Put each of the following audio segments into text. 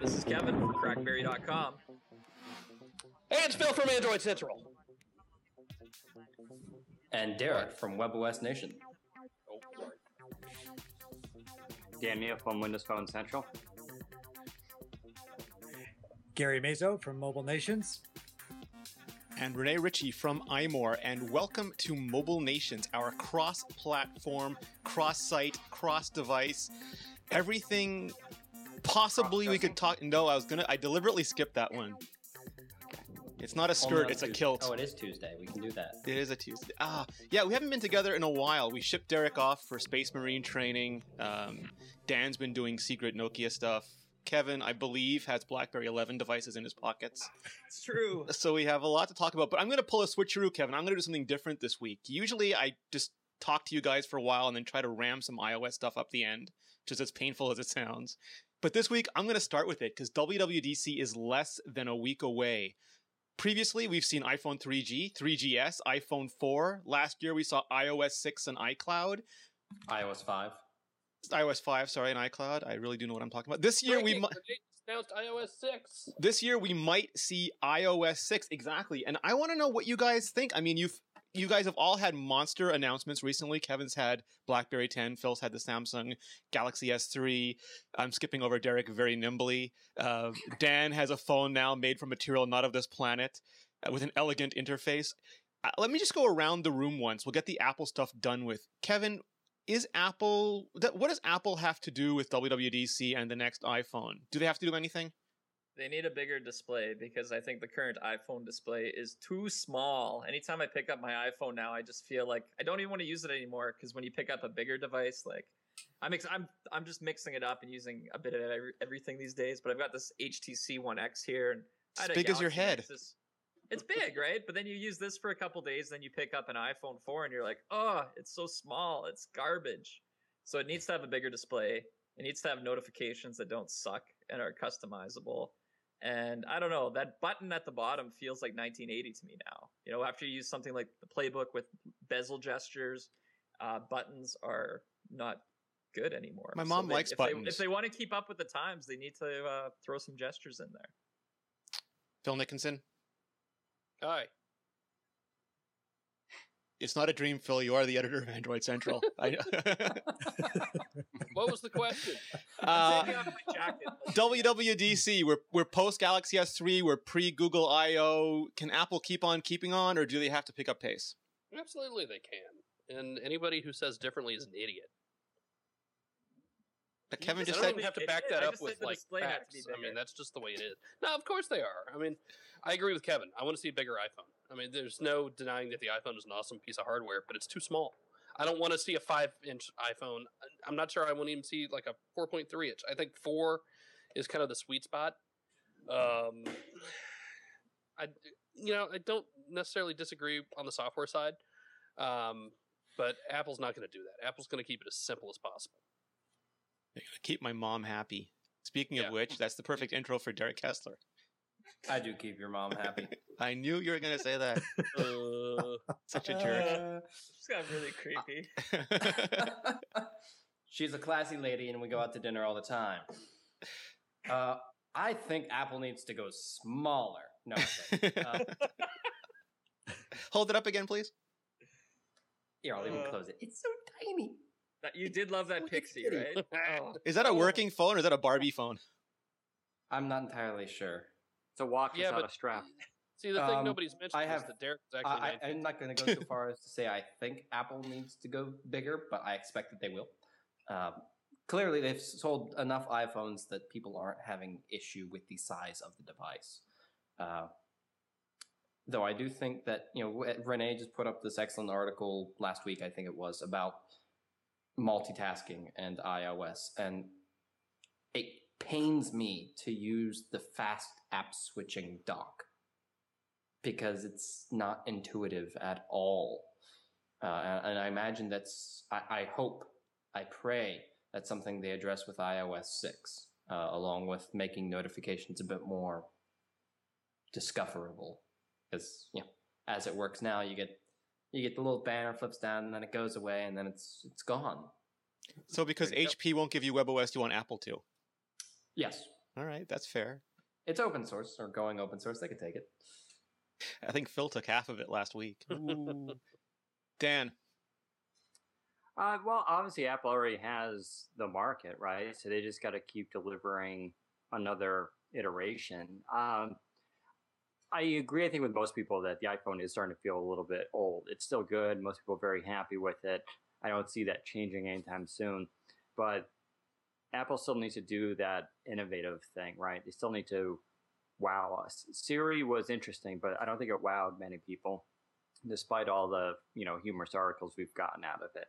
This is Kevin from crackberry.com. Hey, it's Phil from Android Central. And Derek from WebOS Nation. Oh, sorry. Daniel from Windows Phone Central. Gary Mazo from Mobile Nations. And Renee Ritchie from iMore, and welcome to Mobile Nations, our cross-platform, cross-site, cross-device, everything possibly we could talk. No, I deliberately skipped that one. It's not a skirt, it's a kilt. Oh, it is Tuesday. We can do that. It is a Tuesday. Yeah, we haven't been together in a while. We shipped Derek off for Space Marine training. Dan's been doing secret Nokia stuff. Kevin, I believe, has BlackBerry 11 devices in his pockets. It's true. So we have a lot to talk about, but I'm going to pull a switcheroo, Kevin. I'm going to do something different this week. Usually I just talk to you guys for a while and then try to ram some iOS stuff up the end, just as painful as it sounds. But this week, I'm going to start with it because WWDC is less than a week away. Previously, we've seen iPhone 3G, 3GS, iPhone 4. Last year, we saw iOS 6 and iCloud. iOS 5. iOS 5, sorry, and iCloud. I really do know what I'm talking about. This year, we might announced iOS 6. This year, we might see iOS 6, exactly. And I want to know what you guys think. I mean, you guys have all had monster announcements recently. Kevin's had BlackBerry 10. Phil's had the Samsung Galaxy S3. I'm skipping over Derek very nimbly. Dan has a phone now made from material not of this planet with an elegant interface. Let me just go around the room once. We'll get the Apple stuff done with. Kevin, what does Apple have to do with WWDC and the next iPhone? Do they have to do anything? They need a bigger display because I think the current iPhone display is too small. Anytime I pick up my iPhone now, I just feel like I don't even want to use it anymore because when you pick up a bigger device, like I'm just mixing it up and using a bit of everything these days. But I've got this HTC One X here, and as big as your head. It's big, right? But then you use this for a couple days, then you pick up an iPhone 4, and you're like, oh, it's so small, it's garbage. So it needs to have a bigger display. It needs to have notifications that don't suck and are customizable. And I don't know, that button at the bottom feels like 1980 to me now. You know, after you use something like the Playbook with bezel gestures, buttons are not good anymore. My mom likes buttons. If they want to keep up with the times, they need to throw some gestures in there. Phil Nickinson? Hi. It's not a dream, Phil. You are the editor of Android Central. What was the question? WWDC, we're post Galaxy S3, we're pre Google I/O. Can Apple keep on keeping on, or do they have to pick up pace? Absolutely, they can. And anybody who says differently is an idiot. But Kevin just said said you have to back that up with like facts. I mean, that's just the way it is. No, of course they are. I mean, I agree with Kevin. I want to see a bigger iPhone. I mean, there's no denying that the iPhone is an awesome piece of hardware, but it's too small. I don't want to see a 5-inch iPhone. I'm not sure I want to even see like a 4.3-inch. I think 4 is kind of the sweet spot. I don't necessarily disagree on the software side, but Apple's not going to do that. Apple's going to keep it as simple as possible. They're going to keep my mom happy. Speaking of which, that's the perfect intro for Derek Kessler. I do keep your mom happy. I knew you were going to say that. Such a jerk. She's got really creepy. She's a classy lady, and we go out to dinner all the time. I think Apple needs to go smaller. No, hold it up again, please. Here, I'll even close it. It's so tiny. You did love that Pixie, right? Oh. Is that a working phone or is that a Barbie phone? I'm not entirely sure. It's a watch without a strap. See, the thing nobody's mentioned is that Derek is actually I'm not going to go so far as to say I think Apple needs to go bigger, but I expect that they will. Clearly, they've sold enough iPhones that people aren't having issue with the size of the device. Though I do think that, Renee just put up this excellent article last week, I think it was, about multitasking and iOS, and it pains me to use the fast app switching dock because it's not intuitive at all. And I imagine I hope, I pray that's something they address with iOS 6, along with making notifications a bit more discoverable. Because, as it works now, you get the little banner flips down and then it goes away and then it's gone. So because HP won't give you WebOS, you want Apple to? Yes. All right, that's fair. It's open source or going open source. They could take it. I think Phil took half of it last week. Ooh. Dan. Well, obviously, Apple already has the market, right? So they just got to keep delivering another iteration. I agree, I think, with most people that the iPhone is starting to feel a little bit old. It's still good. Most people are very happy with it. I don't see that changing anytime soon. But Apple still needs to do that innovative thing, right? They still need to wow us. Siri was interesting, but I don't think it wowed many people, despite all the humorous articles we've gotten out of it.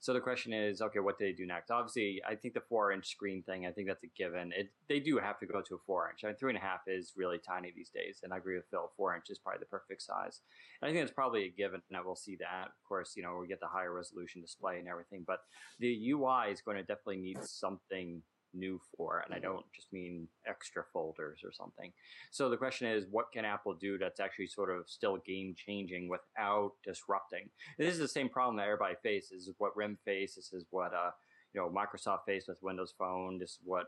So the question is, okay, what do they do next? Obviously, I think the 4-inch screen thing, I think that's a given. They do have to go to a 4-inch. I mean, 3.5 is really tiny these days, and I agree with Phil. 4-inch is probably the perfect size. And I think it's probably a given, and we'll see that. Of course, we get the higher resolution display and everything, but the UI is going to definitely need something new for it, and I don't just mean extra folders or something. So the question is, what can Apple do that's actually sort of still game changing without disrupting? This is the same problem that everybody faces. This is what RIM faced. This is what Microsoft faced with Windows Phone. This is what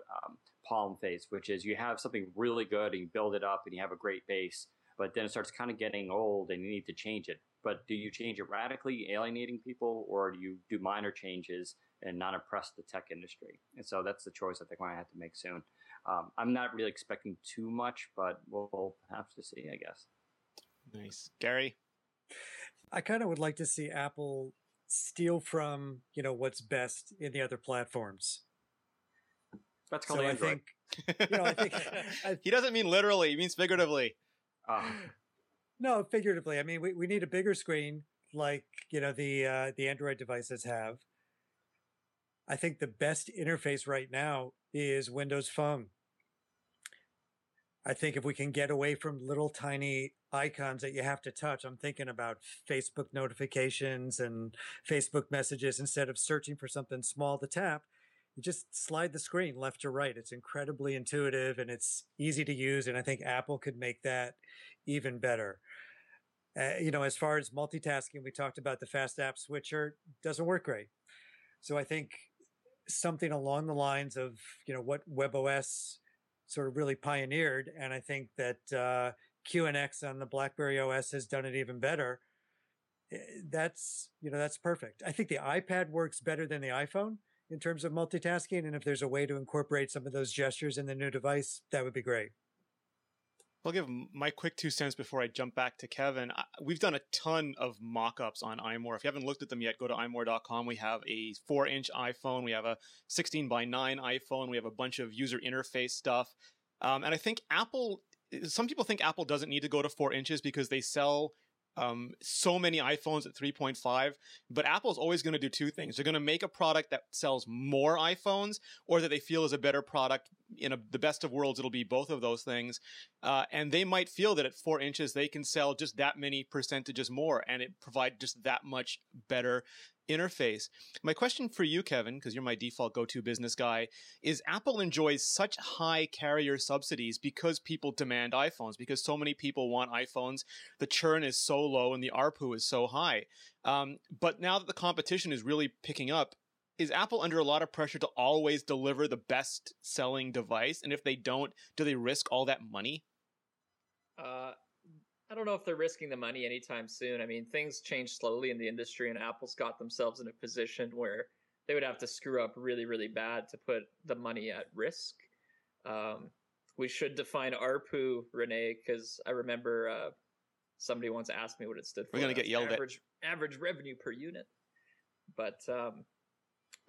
Palm faced, which is you have something really good and you build it up and you have a great base, but then it starts kind of getting old and you need to change it. But do you change it radically, alienating people, or do you do minor changes and not impress the tech industry? And so that's the choice I think I have to make soon. I'm not really expecting too much, but we'll have to see, I guess. Nice. Gary? I kind of would like to see Apple steal from, what's best in the other platforms. That's called Android. I think he doesn't mean literally, he means figuratively. No, figuratively. I mean, we need a bigger screen like, the Android devices have. I think the best interface right now is Windows Phone. I think if we can get away from little tiny icons that you have to touch, I'm thinking about Facebook notifications and Facebook messages. Instead of searching for something small to tap, you just slide the screen left to right. It's incredibly intuitive and it's easy to use. And I think Apple could make that even better. As far as multitasking, we talked about the fast app switcher, doesn't work great. So I think something along the lines of, what WebOS sort of really pioneered. And I think that QNX on the BlackBerry OS has done it even better. That's perfect. I think the iPad works better than the iPhone in terms of multitasking. And if there's a way to incorporate some of those gestures in the new device, that would be great. I'll give my quick 2 cents before I jump back to Kevin. We've done a ton of mock-ups on iMore. If you haven't looked at them yet, go to imore.com. We have a 4-inch iPhone. We have a 16:9 iPhone. We have a bunch of user interface stuff. And I think some people think Apple doesn't need to go to 4 inches because they sell so many iPhones at 3.5, but Apple's always going to do two things. They're going to make a product that sells more iPhones, or that they feel is a better product. In the best of worlds, it'll be both of those things. And they might feel that at 4 inches, they can sell just that many percentages more, and it provide just that much better interface. My question for you, Kevin, because you're my default go-to business guy, is Apple enjoys such high carrier subsidies because people demand iPhones, because so many people want iPhones, the churn is so low and the ARPU is so high. But now that the competition is really picking up, is Apple under a lot of pressure to always deliver the best selling device? And if they don't, do they risk all that money? I don't know if they're risking the money anytime soon. I mean, things change slowly in the industry, and Apple's got themselves in a position where they would have to screw up really, really bad to put the money at risk. We should define ARPU, Renee, because I remember somebody once asked me what it stood for. We're going to get yelled at. Average revenue per unit. But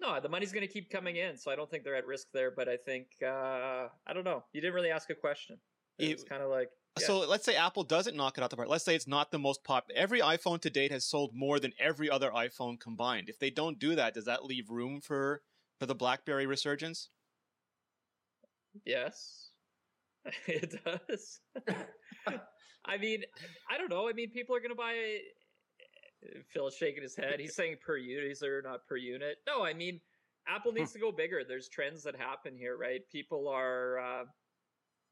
no, the money's going to keep coming in, so I don't think they're at risk there. But I think, I don't know. You didn't really ask a question. It's kind of like... Yeah. So let's say Apple doesn't knock it out the park. Let's say it's not the most popular. Every iPhone to date has sold more than every other iPhone combined. If they don't do that, does that leave room for the BlackBerry resurgence? Yes, it does. I mean, I don't know. I mean, people are going to buy... Phil's shaking his head. He's saying per unit or not per unit. No, I mean, Apple needs to go bigger. There's trends that happen here, right? People are...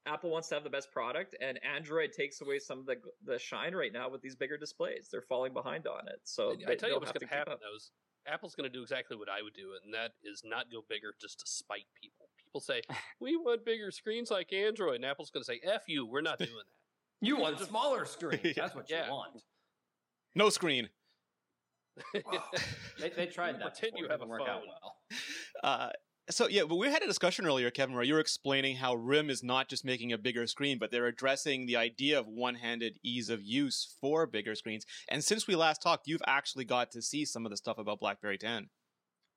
Apple wants to have the best product, and Android takes away some of the shine right now with these bigger displays. They're falling behind on it. So I tell you what's going to happen, though, is Apple's going to do exactly what I would do, and that is not go bigger just to spite people. people say, we want bigger screens like Android. And Apple's going to say, F you, we're not doing that. You want a smaller screen. That's what you want. No screen. They tried that. Pretend you have a phone. Out well. So yeah, but we had a discussion earlier, Kevin, where you were explaining how RIM is not just making a bigger screen, but they're addressing the idea of one-handed ease of use for bigger screens. And since we last talked, you've actually got to see some of the stuff about BlackBerry 10.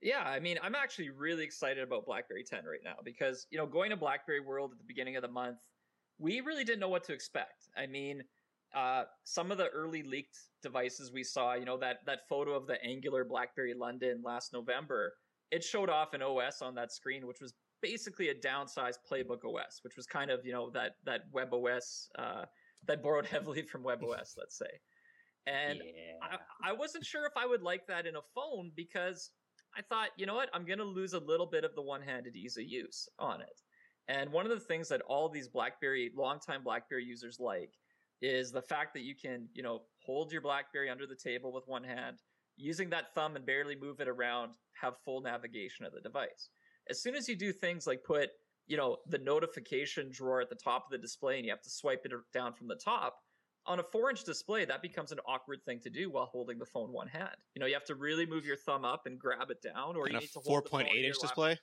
Yeah, I mean, I'm actually really excited about BlackBerry 10 right now because, going to BlackBerry World at the beginning of the month, we really didn't know what to expect. I mean, some of the early leaked devices we saw, that photo of the angular BlackBerry London last November, it showed off an OS on that screen, which was basically a downsized Playbook OS, which was kind of, that WebOS that borrowed heavily from WebOS, let's say. And I wasn't sure if I would like that in a phone because I thought, you know what, I'm going to lose a little bit of the one-handed ease of use on it. And one of the things that all these longtime BlackBerry users like is the fact that you can, hold your BlackBerry under the table with one hand, using that thumb and barely move it around, have full navigation of the device. As soon as you do things like put, the notification drawer at the top of the display and you have to swipe it down from the top, on a 4-inch display, that becomes an awkward thing to do while holding the phone one hand. You have to really move your thumb up and grab it down, or you need to hold the phone 4.8-inch display?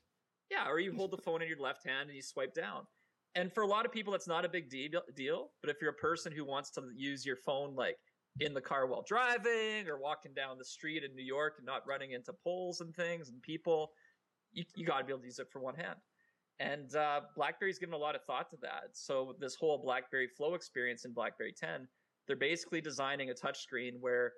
Yeah, or you hold the phone in your left hand and you swipe down. And for a lot of people, that's not a big deal. But if you're a person who wants to use your phone like in the car while driving or walking down the street in New York and not running into poles and things and people, you got to be able to use it for one hand. And BlackBerry's given a lot of thought to that. So this whole BlackBerry Flow experience in BlackBerry 10, they're basically designing a touchscreen where,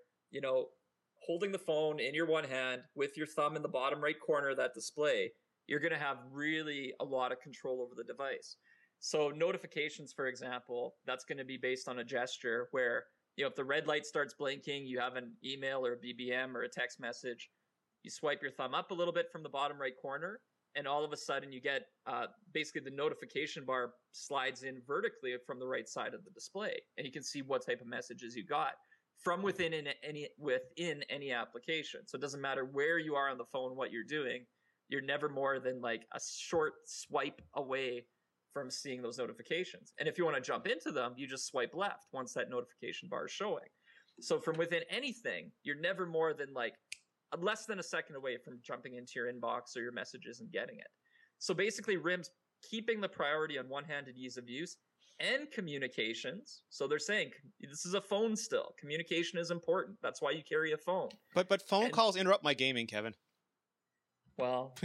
holding the phone in your one hand with your thumb in the bottom right corner of that display, you're going to have really a lot of control over the device. So notifications, for example, that's going to be based on a gesture where, if the red light starts blinking, you have an email or a BBM or a text message, you swipe your thumb up a little bit from the bottom right corner, and all of a sudden you get basically the notification bar slides in vertically from the right side of the display, and you can see what type of messages you got from within any application. So it doesn't matter where you are on the phone, what you're doing, you're never more than like a short swipe away from seeing those notifications. And if you want to jump into them, you just swipe left once that notification bar is showing. So from within anything, you're never more than like less than a second away from jumping into your inbox or your messages and getting it. So basically RIM's keeping the priority on one-handed ease of use and communications. So they're saying this is a phone still. Communication is important. That's why you carry a phone. But phone calls interrupt my gaming, Kevin. Well,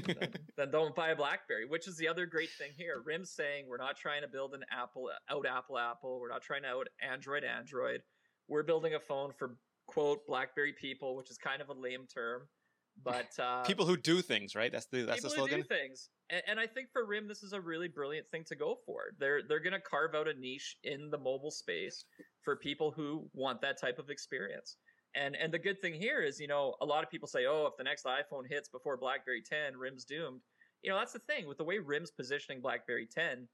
then don't buy a BlackBerry, which is the other great thing here. RIM's saying we're not trying to build an Apple. We're not trying to out Android. We're building a phone for, quote, BlackBerry people, which is kind of a lame term. But people who do things, right? That's the slogan. Who do things. And I think for RIM, this is a really brilliant thing to go for. They're going to carve out a niche in the mobile space for people who want that type of experience. And the good thing here is, a lot of people say, oh, if the next iPhone hits before BlackBerry 10, RIM's doomed. That's the thing. With the way RIM's positioning BlackBerry 10,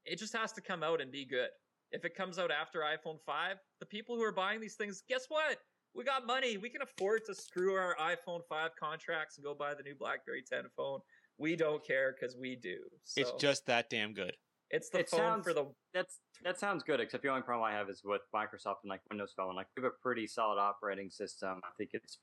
it just has to come out and be good. If it comes out after iPhone 5, the people who are buying these things, guess what? We got money. We can afford to screw our iPhone 5 contracts and go buy the new BlackBerry 10 phone. We don't care because we do. So it's just that damn good. It's the phone for the... That sounds good, except the only problem I have is with Microsoft and like Windows Phone. Like we have a pretty solid operating system. I think it's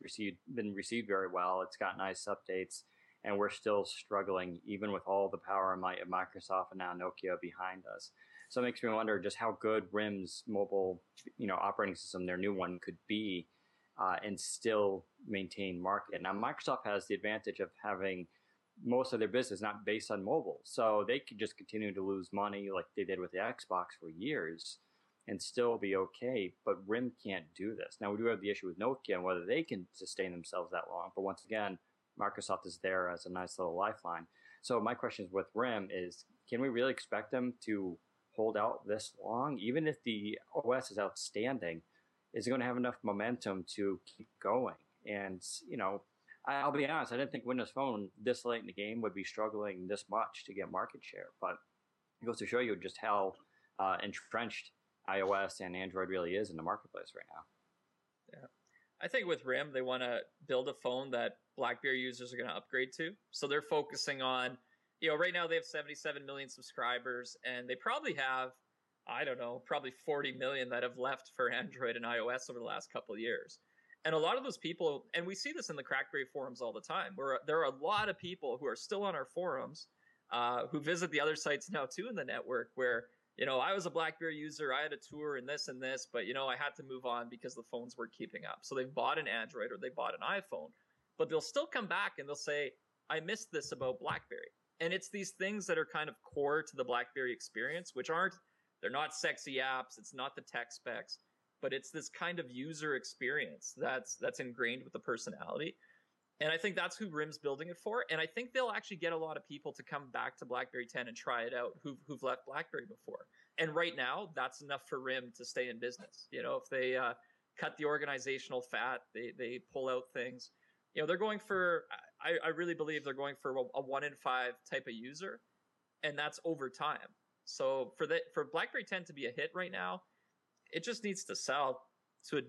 been received very well. It's got nice updates, and we're still struggling even with all the power and might of Microsoft and now Nokia behind us. So it makes me wonder just how good RIM's mobile, operating system, their new one, could be, and still maintain market. Now Microsoft has the advantage of having most of their business not based on mobile. So they could just continue to lose money like they did with the Xbox for years and still be okay. But RIM can't do this. Now we do have the issue with Nokia and whether they can sustain themselves that long. But once again, Microsoft is there as a nice little lifeline. So my question is with RIM is, can we really expect them to hold out this long? Even if the OS is outstanding, is it going to have enough momentum to keep going? And, I'll be honest, I didn't think Windows Phone this late in the game would be struggling this much to get market share. But it goes to show you just how entrenched iOS and Android really is in the marketplace right now. Yeah. I think with RIM, they want to build a phone that BlackBerry users are going to upgrade to. So they're focusing on, right now they have 77 million subscribers, and they probably have, I don't know, probably 40 million that have left for Android and iOS over the last couple of years. And a lot of those people, and we see this in the Crackberry forums all the time, where there are a lot of people who are still on our forums, who visit the other sites now too in the network, where, I was a BlackBerry user, I had a tour and this, but, I had to move on because the phones weren't keeping up. So they bought an Android or they bought an iPhone, but they'll still come back and they'll say, I missed this about BlackBerry. And it's these things that are kind of core to the BlackBerry experience, which they're not sexy apps. It's not the tech specs, but it's this kind of user experience that's ingrained with the personality. And I think that's who RIM's building it for. And I think they'll actually get a lot of people to come back to BlackBerry 10 and try it out who've left BlackBerry before. And right now, that's enough for RIM to stay in business. If they cut the organizational fat, they pull out things. They're going for, I really believe they're going for a 1 in 5 type of user, and that's over time. So for BlackBerry 10 to be a hit right now, it just needs to sell to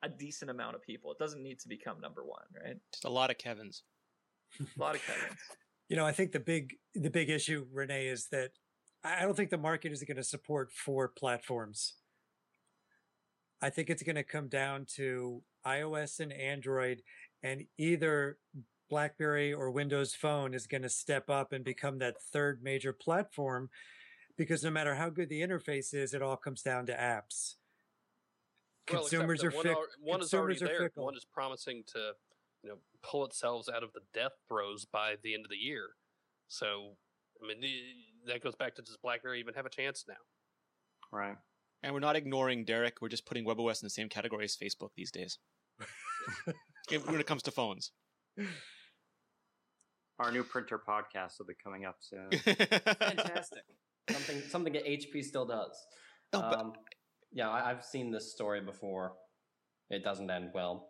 a decent amount of people. It doesn't need to become number one, right? Just a lot of Kevins. A lot of Kevins. I think the big issue, Renee, is that I don't think the market is going to support 4 platforms. I think it's going to come down to iOS and Android, and either BlackBerry or Windows Phone is going to step up and become that third major platform, because no matter how good the interface is, it all comes down to apps. Consumers are fickle. One is already there. One is promising to, pull itself out of the death throes by the end of the year. So, that goes back to, does BlackBerry even have a chance now? Right. And we're not ignoring Derek. We're just putting WebOS in the same category as Facebook these days. When it comes to phones. Our new printer podcast will be coming up soon. Fantastic. Something that HP still does. Yeah, I've seen this story before. It doesn't end well.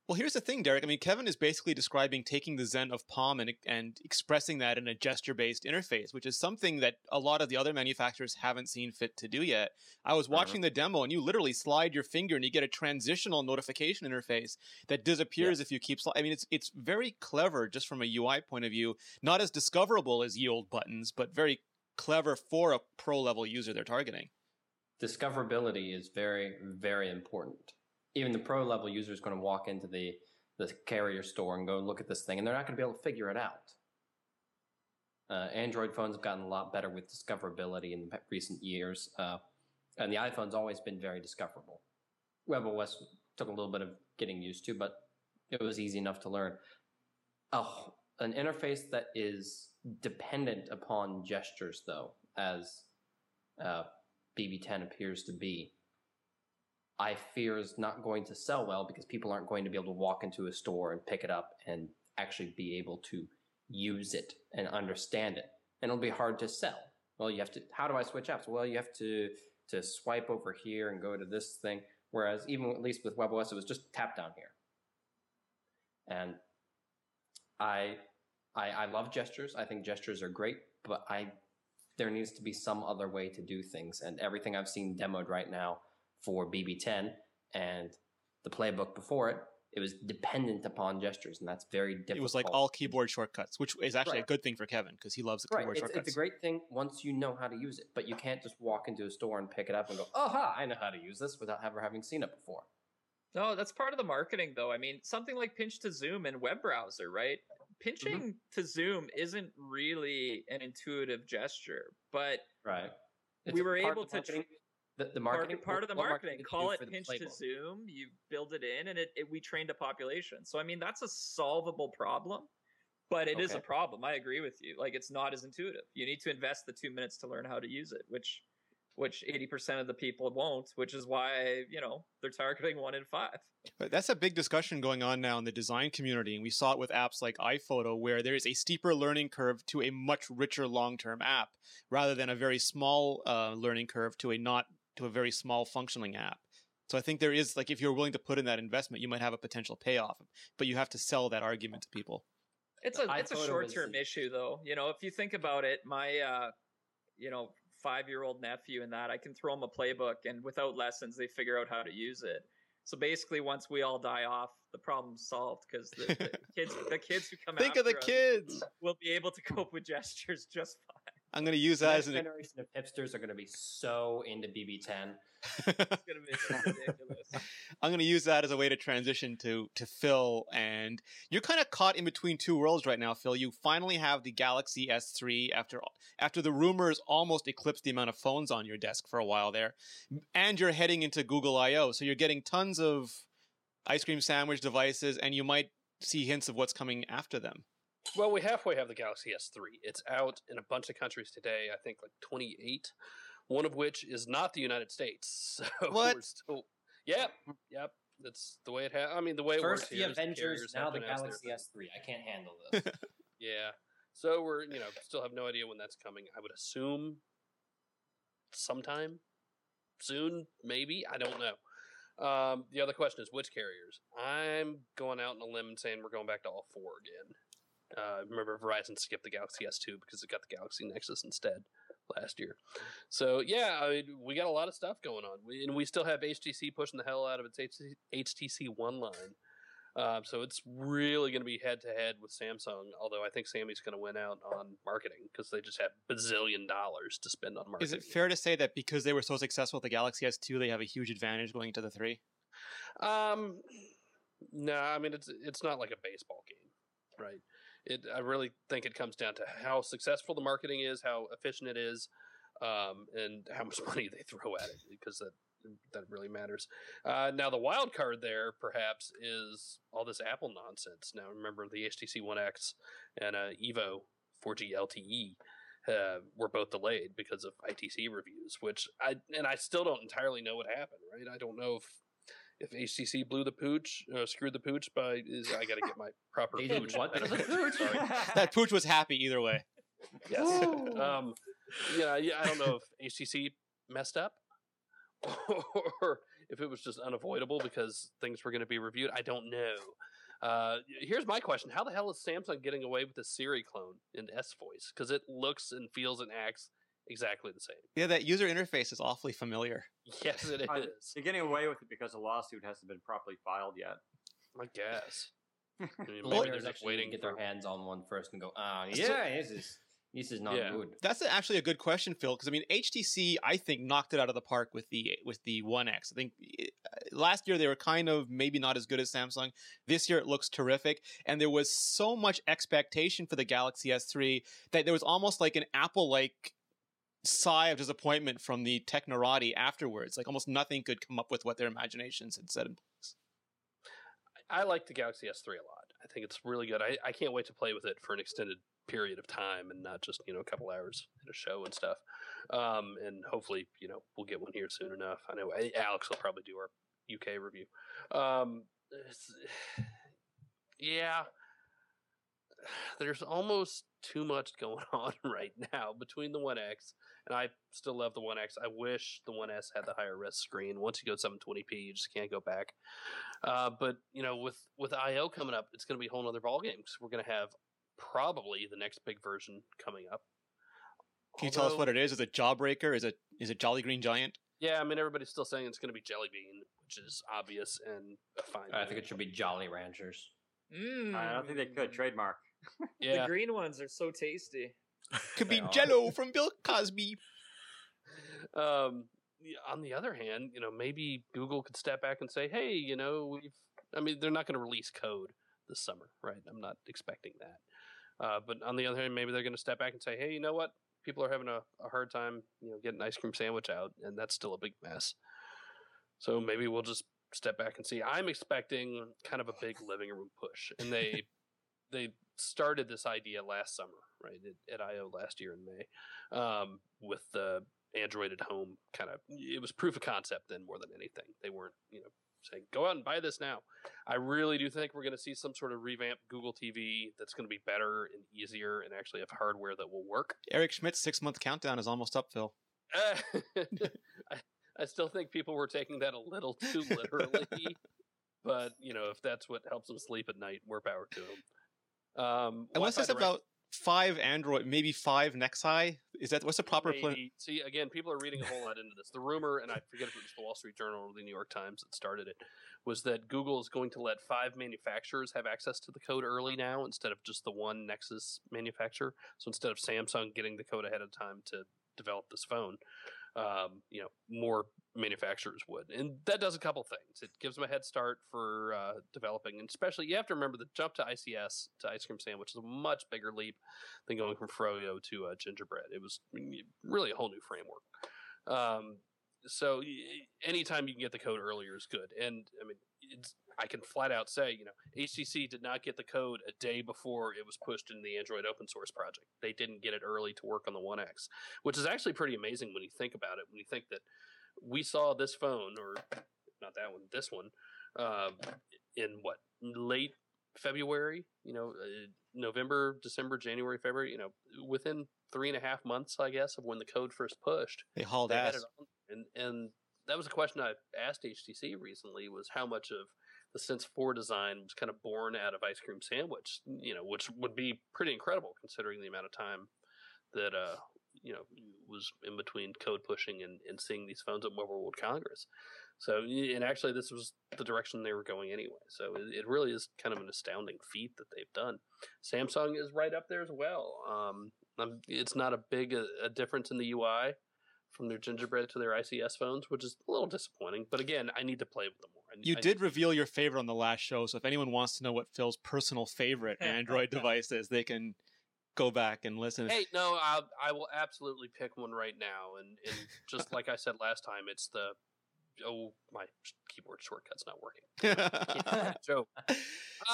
Well, here's the thing, Derek. Kevin is basically describing taking the Zen of Palm and expressing that in a gesture-based interface, which is something that a lot of the other manufacturers haven't seen fit to do yet. I was watching the demo, and you literally slide your finger, and you get a transitional notification interface that disappears if you keep sliding. It's very clever just from a UI point of view. Not as discoverable as ye old buttons, but very clever for a pro-level user they're targeting. Discoverability is very, very important. Even the pro-level user is going to walk into the carrier store and go look at this thing, and they're not going to be able to figure it out. Android phones have gotten a lot better with discoverability in recent years, and the iPhone's always been very discoverable. WebOS took a little bit of getting used to, but it was easy enough to learn. An interface that is dependent upon gestures, though, as BB10 appears to be, I fear is not going to sell well, because people aren't going to be able to walk into a store and pick it up and actually be able to use it and understand it. And it'll be hard to sell. Well, how do I switch apps? Well, you have to swipe over here and go to this thing. Whereas even at least with WebOS, it was just tap down here. And I love gestures. I think gestures are great, but there needs to be some other way to do things. And everything I've seen demoed right now for BB10 and the playbook before it, it was dependent upon gestures, and that's very difficult. It was like all keyboard shortcuts, which is actually a good thing for Kevin, because he loves the keyboard shortcuts. It's a great thing once you know how to use it, but you can't just walk into a store and pick it up and go, aha, I know how to use this, without ever having seen it before. No, that's part of the marketing, though. Something like pinch to zoom in web browser, right? Pinching to zoom isn't really an intuitive gesture, but we were able to... The marketing part of the marketing. Call it pinch to zoom. You build it in, and we trained a population. So that's a solvable problem, but it is a problem. I agree with you. It's not as intuitive. You need to invest the 2 minutes to learn how to use it, which 80% of the people won't. Which is why they're targeting 1 in 5. But that's a big discussion going on now in the design community, and we saw it with apps like iPhoto, where there is a steeper learning curve to a much richer long-term app, rather than a very small learning curve to a very small functioning app. So I think there is, if you're willing to put in that investment, you might have a potential payoff, but you have to sell that argument to people. It's a short-term issue, though. If you think about it, my 5-year-old nephew and that, I can throw him a playbook, and without lessons, they figure out how to use it. So basically, once we all die off, the problem's solved because the kids who come Think after of the us kids. will be able to cope with gestures just fine. I'm going to use The that next as an. generation of hipsters are going to be so into BB10. It's gonna be ridiculous. I'm going to use that as a way to transition to Phil. And you're kind of caught in between two worlds right now, Phil. You finally have the Galaxy S3 after the rumors almost eclipsed the amount of phones on your desk for a while there. And you're heading into Google I/O. So you're getting tons of ice cream sandwich devices, and you might see hints of what's coming after them. Well, we halfway have the Galaxy S3. It's out in a bunch of countries today. I think like 28. One of which is not the United States. So What? We're still, yep. That's the way it has. I mean, the way it works First the here is Avengers, carriers now have the to announce Galaxy their S3. I can't handle this. Yeah. So we're, still have no idea when that's coming. I would assume sometime soon, maybe. I don't know. The other question is which carriers? I'm going out on a limb and saying we're going back to all four again. Remember, Verizon skipped the Galaxy S2 because it got the Galaxy Nexus instead last year. So, yeah, I mean, we got a lot of stuff going on. We still have HTC pushing the hell out of its HTC One line. So it's really going to be head-to-head with Samsung, although I think Sammy's going to win out on marketing because they just have bazillion dollars to spend on marketing. Is it fair to say that because they were so successful with the Galaxy S2, they have a huge advantage going to the 3? No, I mean, it's not like a baseball game, right? I really think it comes down to how successful the marketing is, how efficient it is, and how much money they throw at it, because that really matters. Now, the wild card there, perhaps, is all this Apple nonsense. Now, remember, the HTC One X and Evo 4G LTE were both delayed because of ITC reviews, which I still don't entirely know what happened, right? I don't know if HTC blew the pooch, screwed the pooch I got to get my proper They pooch. did what to the pooch? Sorry. That pooch was happy either way. Yes. I don't know if HTC messed up or if it was just unavoidable because things were going to be reviewed. I don't know. Here's my question. How the hell is Samsung getting away with the Siri clone in S Voice? Because it looks and feels and acts exactly the same. Yeah, that user interface is awfully familiar. Yes, it is. They're getting away with it because the lawsuit hasn't been properly filed yet. I guess. I mean, maybe Lawyers they're just actually waiting get for their hands on one first and go, this is not Yeah. good. That's actually a good question, Phil, because I mean, HTC, I think, knocked it out of the park with the One X. I think last year they were kind of maybe not as good as Samsung. This year it looks terrific, and there was so much expectation for the Galaxy S3 that there was almost like an Apple-like sigh of disappointment from the technorati afterwards. Like almost nothing could come up with what their imaginations had set in place. I like the Galaxy S3 a lot. I think it's really good. I can't wait to play with it for an extended period of time and not just, a couple hours at a show and stuff. And hopefully, we'll get one here soon enough. I know Alex will probably do our UK review. Yeah. There's almost too much going on right now between the One X, and I still love the One X. I wish the One S had the higher res screen. Once you go 720p, you just can't go back. But with I/O coming up, it's going to be a whole other ballgame because we're going to have probably the next big version coming up. Can you tell us what it is? Is it Jawbreaker? Is it Jolly Green Giant? Yeah, I mean everybody's still saying it's going to be Jelly Bean, which is obvious and a fine. I think it should be Jolly Ranchers. I don't think they could trademark. Yeah, the green ones are so tasty. Could be Jello from Bill Cosby. On the other hand, maybe Google could step back and say, hey, they're not going to release code this summer, right? I'm not expecting that. But on the other hand, maybe they're going to step back and say, hey, you know what? People are having a hard time, getting an ice cream sandwich out, and that's still a big mess. So maybe we'll just step back and see. I'm expecting kind of a big living room push, and they started this idea last summer, right, at I/O last year in May, with the Android at home kind of. It was proof of concept then more than anything. They weren't, saying, go out and buy this now. I really do think we're going to see some sort of revamped Google TV that's going to be better and easier and actually have hardware that will work. Eric Schmidt's 6-month countdown is almost up, Phil. I still think people were taking that a little too literally, but if that's what helps them sleep at night, more power to them. Unless it's about 5 Android, maybe 5 Nexi Is that what's the proper plan? See, again, people are reading a whole lot into this. The rumor, and I forget if it was the Wall Street Journal or the New York Times that started it, was that Google is going to let 5 manufacturers have access to the code early now instead of just the one Nexus manufacturer. So instead of Samsung getting the code ahead of time to develop this phone, more manufacturers would. And that does a couple things. It gives them a head start for developing. And especially, you have to remember the jump to ICS, to Ice Cream Sandwich, is a much bigger leap than going from Froyo to Gingerbread. It was really a whole new framework. So anytime you can get the code earlier is good. And I mean, I can flat out say, HTC did not get the code a day before it was pushed into the Android open source project. They didn't get it early to work on the One X, which is actually pretty amazing when you think about it. When you think that we saw this phone, or not that one, this one, in late February, November, December, January, February, within 3.5 months, I guess, of when the code first pushed. They hauled ass. Had it on. And that was a question I asked HTC recently, was how much of the Sense 4 design was kind of born out of Ice Cream Sandwich, which would be pretty incredible considering the amount of time that, was in between code pushing and seeing these phones at Mobile World Congress. So, and actually this was the direction they were going anyway. So it really is kind of an astounding feat that they've done. Samsung is right up there as well. It's not a big a difference in the UI from their Gingerbread to their ICS phones, which is a little disappointing. But again, I need to play with them more. You did reveal your favorite on the last show, so if anyone wants to know what Phil's personal favorite Android device is, they can go back and listen. Hey, no, I will absolutely pick one right now. And just like I said last time, it's the... Oh, my keyboard shortcut's not working. Joke.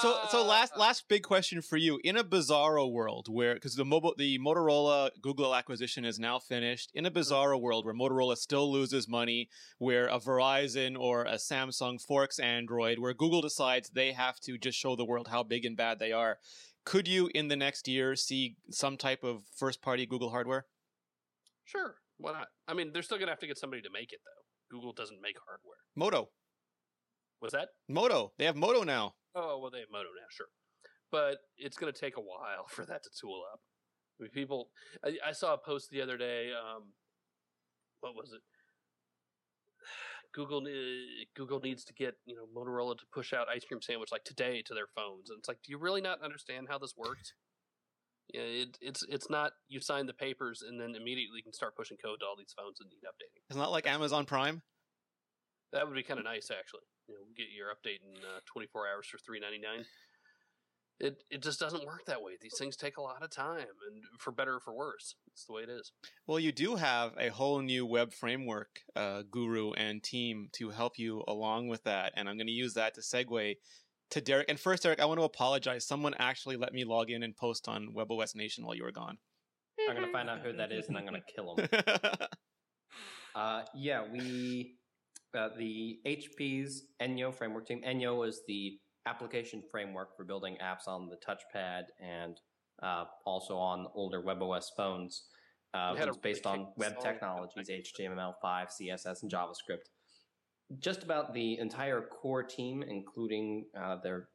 So last big question for you. In a bizarro world where, because the Motorola Google acquisition is now finished, in a bizarro world where Motorola still loses money, where a Verizon or a Samsung forks Android, where Google decides they have to just show the world how big and bad they are, could you in the next year see some type of first-party Google hardware? Sure, why not? I mean, they're still going to have to get somebody to make it, though. Google doesn't make hardware. Moto. What's that? Moto. They have Moto now. Oh, well, they have Moto now, sure. But it's going to take a while for that to tool up. I mean, I saw a post the other day. What was it? Google needs to get Motorola to push out Ice Cream Sandwich like today to their phones, and it's like, do you really not understand how this works? Yeah, it's not you sign the papers and then immediately you can start pushing code to all these phones that need updating. It's not like Amazon Prime. That would be kind of nice, actually. Get your update in 24 hours for $3.99. It just doesn't work that way. These things take a lot of time, and for better or for worse, it's the way it is. Well, you do have a whole new web framework guru and team to help you along with that, and I'm going to use that to segue to Derek. And first, Derek, I want to apologize. Someone actually let me log in and post on WebOS Nation while you were gone. I'm going to find out who that is, and I'm going to kill him. The HP's Enyo framework team. Enyo is the application framework for building apps on the touchpad and also on older WebOS phones. It's based on web technologies, HTML5, CSS, and JavaScript. Just about the entire core team, including their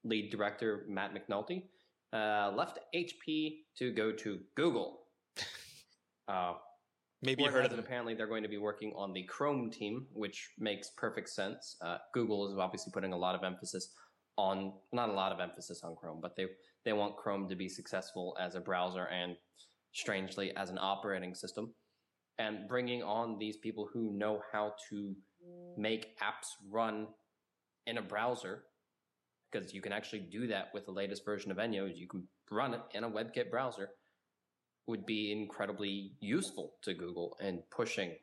lead director, Matt McNulty, left HP to go to Google. Maybe you heard of them. Apparently, they're going to be working on the Chrome team, which makes perfect sense. Google is obviously putting a lot of emphasis on, not a lot of emphasis on Chrome, but they want Chrome to be successful as a browser and, strangely, as an operating system. And bringing on these people who know how to make apps run in a browser, because you can actually do that with the latest version of Enyo. You can run it in a WebKit browser, would be incredibly useful to Google in pushing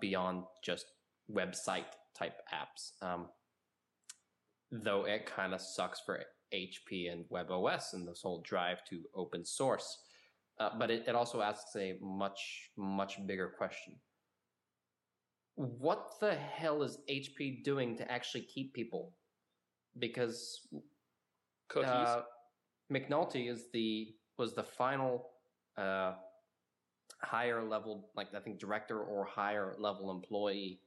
beyond just website type apps. Though it kind of sucks for HP and WebOS and this whole drive to open source. But it also asks a much, much bigger question. What the hell is HP doing to actually keep people? Because McNulty was the final higher level, like I think director or higher level employee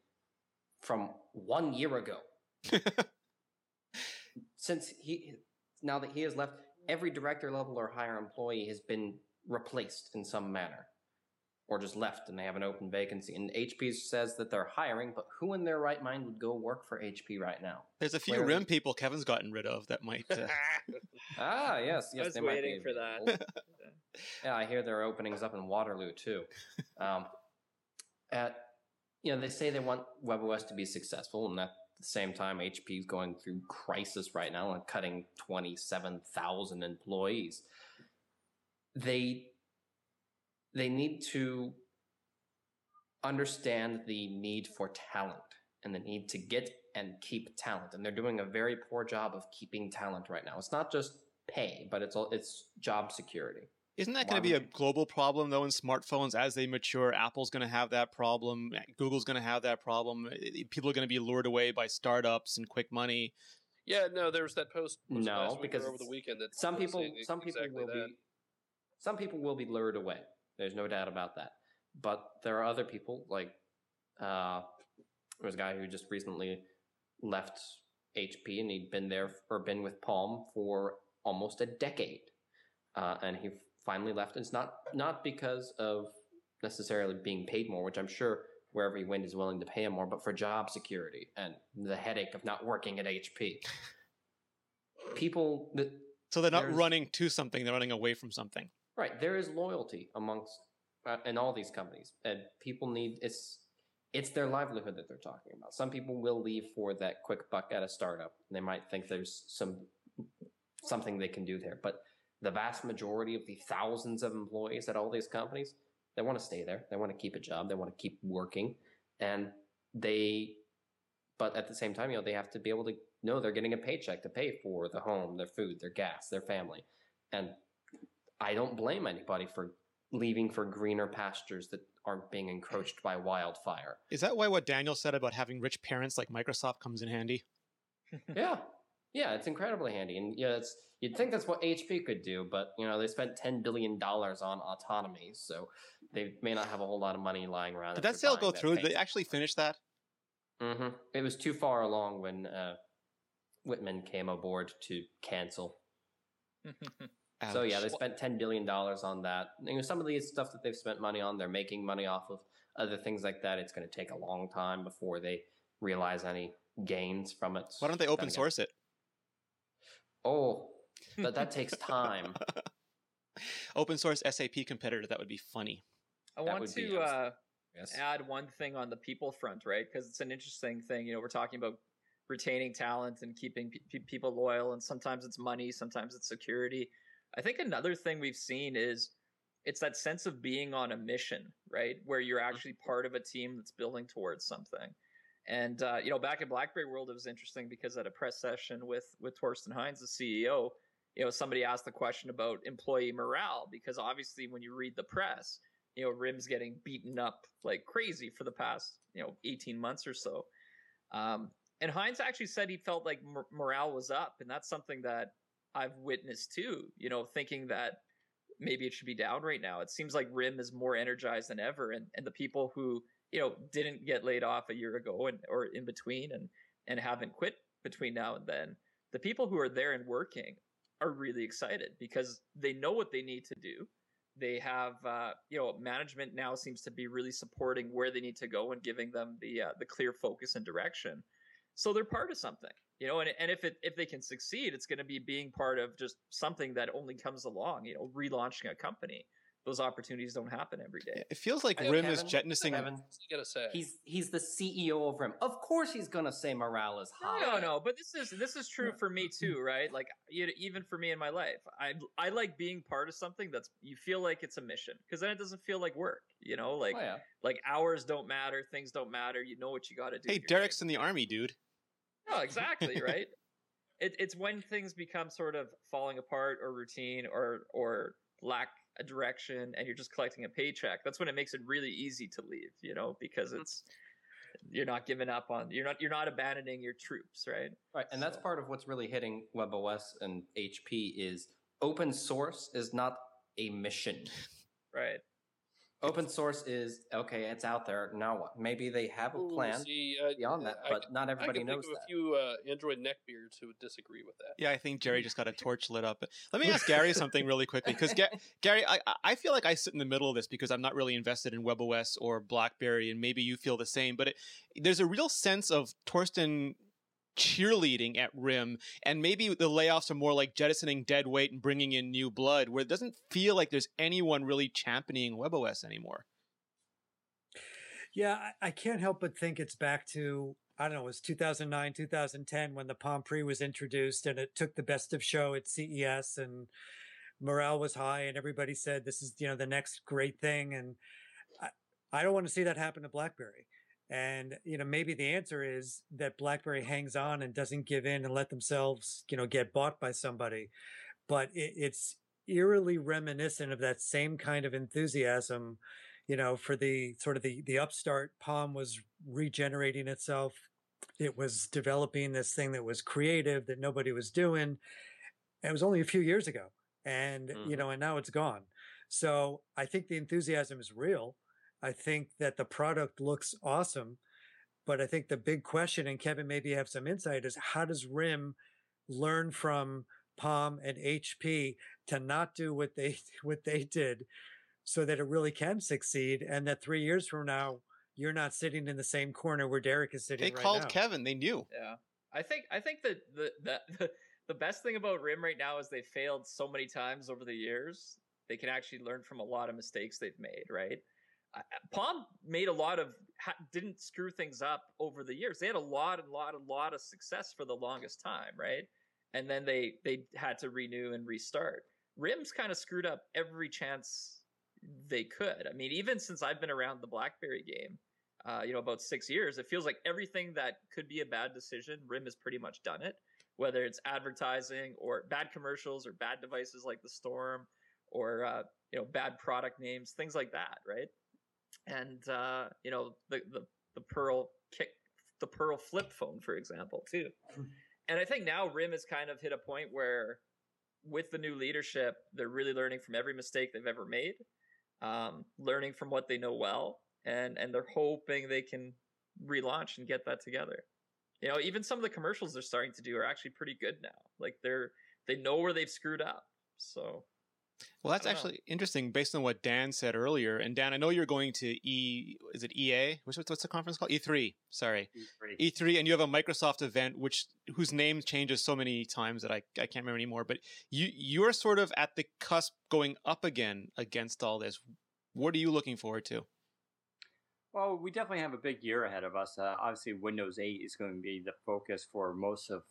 from 1 year ago. Now that he has left, every director level or higher employee has been replaced in some manner. or just left and they have an open vacancy. And HP says that they're hiring, but who in their right mind would go work for HP right now? There's a few RIM people Kevin's gotten rid of that might. Yes, I was they might waiting be for that. available. Yeah, I hear there are openings up in Waterloo too. They say they want WebOS to be successful, and at the same time, HP is going through crisis right now and cutting 27,000 employees. They need to understand the need for talent and the need to get and keep talent, and they're doing a very poor job of keeping talent right now. It's not just pay, but it's job security. Isn't that going to be a global problem, though, in smartphones as they mature? Apple's going to have that problem. Google's going to have that problem. People are going to be lured away by startups and quick money. Yeah, no, there was that post because over the weekend that some people will be lured away. There's no doubt about that. But there are other people, like there was a guy who just recently left HP, and he'd been with Palm for almost a decade, and he finally left. It's not because of necessarily being paid more, which I'm sure wherever he went is willing to pay him more, but for job security and the headache of not working at HP. So they're not running to something; they're running away from something. Right. There is loyalty amongst in all these companies, and people need it's their livelihood that they're talking about. Some people will leave for that quick buck at a startup, and they might think there's something they can do there, but the vast majority of the thousands of employees at all these companies, they want to stay there. They want to keep a job. They want to keep working. But at the same time, they have to be able to know they're getting a paycheck to pay for the home, their food, their gas, their family. And I don't blame anybody for leaving for greener pastures that aren't being encroached by wildfire. Is that why what Daniel said about having rich parents like Microsoft comes in handy? Yeah, it's incredibly handy. And you'd think that's what HP could do, but they spent $10 billion on autonomy, so they may not have a whole lot of money lying around. Did that sale go through? Did they actually finish that? Mm-hmm. It was too far along when Whitman came aboard to cancel. So yeah, they spent $10 billion on that. Some of these stuff that they've spent money on, they're making money off of. Other things like that, it's going to take a long time before they realize any gains from it. Why don't they open source it? Oh, but that takes time. Open source SAP competitor, that would be funny. I want to add one thing on the people front, right? Because it's an interesting thing. We're talking about retaining talent and keeping people loyal, and sometimes it's money, sometimes it's security. I think another thing we've seen is it's that sense of being on a mission, right? Where you're actually part of a team that's building towards something. And, back in BlackBerry world, it was interesting because at a press session with Torsten Heinz, the CEO, somebody asked the question about employee morale, because obviously when you read the press, RIM's getting beaten up like crazy for the past, 18 months or so. And Heinz actually said he felt like morale was up. And that's something that I've witnessed too, thinking that maybe it should be down right now. It seems like RIM is more energized than ever. And the people who, didn't get laid off a year ago or in between and haven't quit between now and then, the people who are there and working are really excited because they know what they need to do. They have, management now seems to be really supporting where they need to go and giving them the clear focus and direction. So they're part of something, and if they can succeed, it's going to be being part of just something that only comes along, relaunching a company. Those opportunities don't happen every day. It feels like RIM is jettisoning. Kevin, you gotta say he's the CEO of RIM. Of course, he's gonna say morale is high. No, but this is true for me too, right? Like even for me in my life, I like being part of something that's you feel like it's a mission because then it doesn't feel like work. Like hours don't matter, things don't matter. You know what you got to do. Hey, Derek's in the army, dude. No, exactly right. It's when things become sort of falling apart or routine or lack a direction and you're just collecting a paycheck. That's when it makes it really easy to leave, because you're not giving up on you're not abandoning your troops, right? Right, and that's part of what's really hitting WebOS and HP is open source is not a mission. Right. Open source is okay. It's out there. Now what? Maybe they have a plan beyond that, but not everybody knows that. I can think of a few Android neckbeards who would disagree with that. Yeah, I think Jerry just got a torch lit up. Let me ask Gary something really quickly, because Gary, I feel like I sit in the middle of this because I'm not really invested in WebOS or BlackBerry, and maybe you feel the same. But there's a real sense of Torsten cheerleading at RIM, and maybe the layoffs are more like jettisoning dead weight and bringing in new blood, where it doesn't feel like there's anyone really championing WebOS anymore. Yeah, I can't help but think it's back to, I don't know, it was 2009, 2010 when the Palm Pre was introduced, and it took the best of show at CES, and morale was high, and everybody said this is, the next great thing. And I don't want to see that happen to BlackBerry. And, maybe the answer is that BlackBerry hangs on and doesn't give in and let themselves, get bought by somebody. But it's eerily reminiscent of that same kind of enthusiasm, for the sort of the upstart. Palm was regenerating itself. It was developing this thing that was creative that nobody was doing. And it was only a few years ago. And, and now it's gone. So I think the enthusiasm is real. I think that the product looks awesome, but I think the big question, and Kevin, maybe you have some insight, is how does RIM learn from Palm and HP to not do what they did, so that it really can succeed, and that 3 years from now you're not sitting in the same corner where Derek is sitting. They called Kevin. They knew. Yeah, I think that the best thing about RIM right now is they failed so many times over the years. They can actually learn from a lot of mistakes they've made, right? Palm made didn't screw things up over the years. They had a lot of success for the longest time, right? And then they had to renew and restart. RIM's kind of screwed up every chance they could. I mean, even since I've been around the BlackBerry game, about 6 years, it feels like everything that could be a bad decision, RIM has pretty much done it. Whether it's advertising or bad commercials or bad devices like the Storm, or bad product names, things like that, right? And the Pearl flip phone, for example, too. And I think now RIM has kind of hit a point where, with the new leadership, they're really learning from every mistake they've ever made, learning from what they know well, and they're hoping they can relaunch and get that together. Even some of the commercials they're starting to do are actually pretty good now. Like they know where they've screwed up. So. Well, that's actually interesting based on what Dan said earlier. And Dan, I know you're going to is it EA? What's the conference called? E3. Sorry. E3. And you have a Microsoft event whose name changes so many times that I can't remember anymore. But you're sort of at the cusp going up again against all this. What are you looking forward to? Well, we definitely have a big year ahead of us. Obviously, Windows 8 is going to be the focus for most of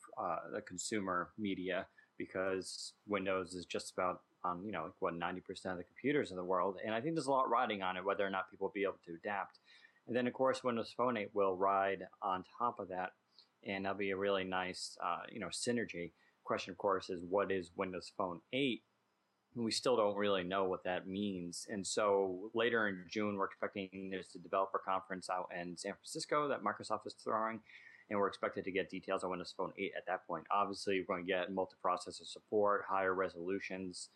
the consumer media, because Windows is just about on 90% of the computers in the world, and I think there's a lot riding on it, whether or not people will be able to adapt. And then of course Windows Phone 8 will ride on top of that, and that'll be a really nice synergy. Question of course is, what is Windows Phone 8? We still don't really know what that means, and so later in June we're expecting there's a developer conference out in San Francisco that Microsoft is throwing, and we're expected to get details on Windows Phone 8 at that point. Obviously, we're going to get multiprocessor support, higher resolutions,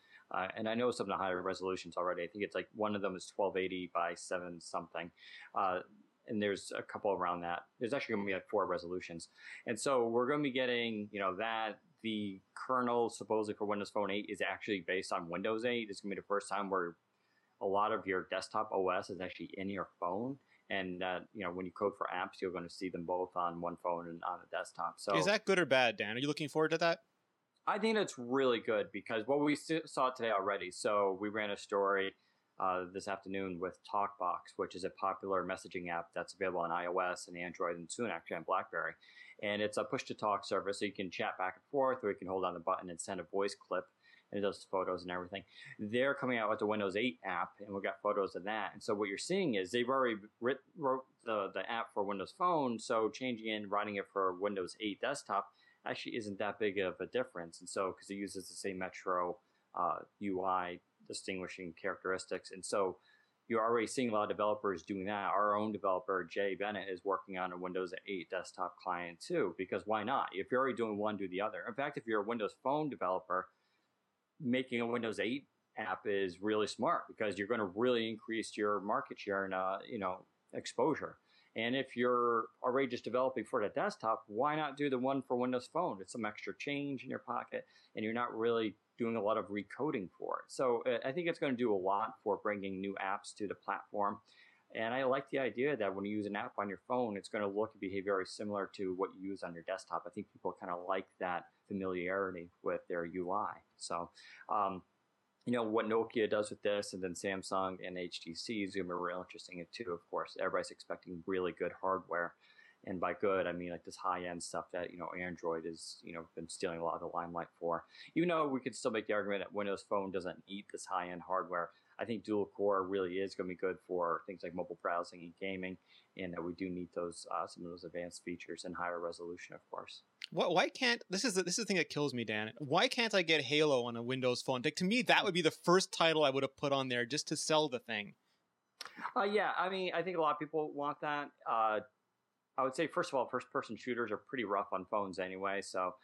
and I know some of the higher resolutions already. I think it's like one of them is 1280 by 7 something, and there's a couple around that. There's actually going to be like 4 resolutions, and so we're going to be getting that. The kernel supposedly for Windows Phone 8 is actually based on Windows 8. It's going to be the first time where a lot of your desktop OS is actually in your phone. And, when you code for apps, you're going to see them both on one phone and on a desktop. So, is that good or bad, Dan? Are you looking forward to that? I think that's really good, because what we saw today already. So we ran a story this afternoon with TalkBox, which is a popular messaging app that's available on iOS and Android, and soon actually on BlackBerry. And it's a push-to-talk service, so you can chat back and forth, or you can hold down the button and send a voice clip, and it does photos and everything. They're coming out with the Windows 8 app, and we've got photos of that. And so what you're seeing is they've already wrote the app for Windows Phone, so changing it and writing it for Windows 8 desktop actually isn't that big of a difference. And so, because it uses the same Metro UI distinguishing characteristics. And so you're already seeing a lot of developers doing that. Our own developer, Jay Bennett, is working on a Windows 8 desktop client too, because why not? If you're already doing one, do the other. In fact, if you're a Windows Phone developer, making a Windows 8 app is really smart because you're going to really increase your market share and exposure. And if you're already just developing for the desktop, why not do the one for Windows Phone? It's some extra change in your pocket, and you're not really doing a lot of recoding for it. So I think it's going to do a lot for bringing new apps to the platform. And I like the idea that when you use an app on your phone, it's going to look and behave very similar to what you use on your desktop. I think people kind of like that familiarity with their UI. So, what Nokia does with this, and then Samsung and HTC is going to be real interesting too. Of course, everybody's expecting really good hardware, and by good, I mean like this high-end stuff that Android is been stealing a lot of the limelight for. Even though we could still make the argument that Windows Phone doesn't need this high-end hardware, I think dual core really is going to be good for things like mobile browsing and gaming, and that we do need those some of those advanced features and higher resolution, of course. Why can't this is the thing that kills me, Dan? Why can't I get Halo on a Windows Phone? Like, to me, that would be the first title I would have put on there just to sell the thing. Yeah, I mean, I think a lot of people want that. I would say, first of all, first-person shooters are pretty rough on phones anyway, so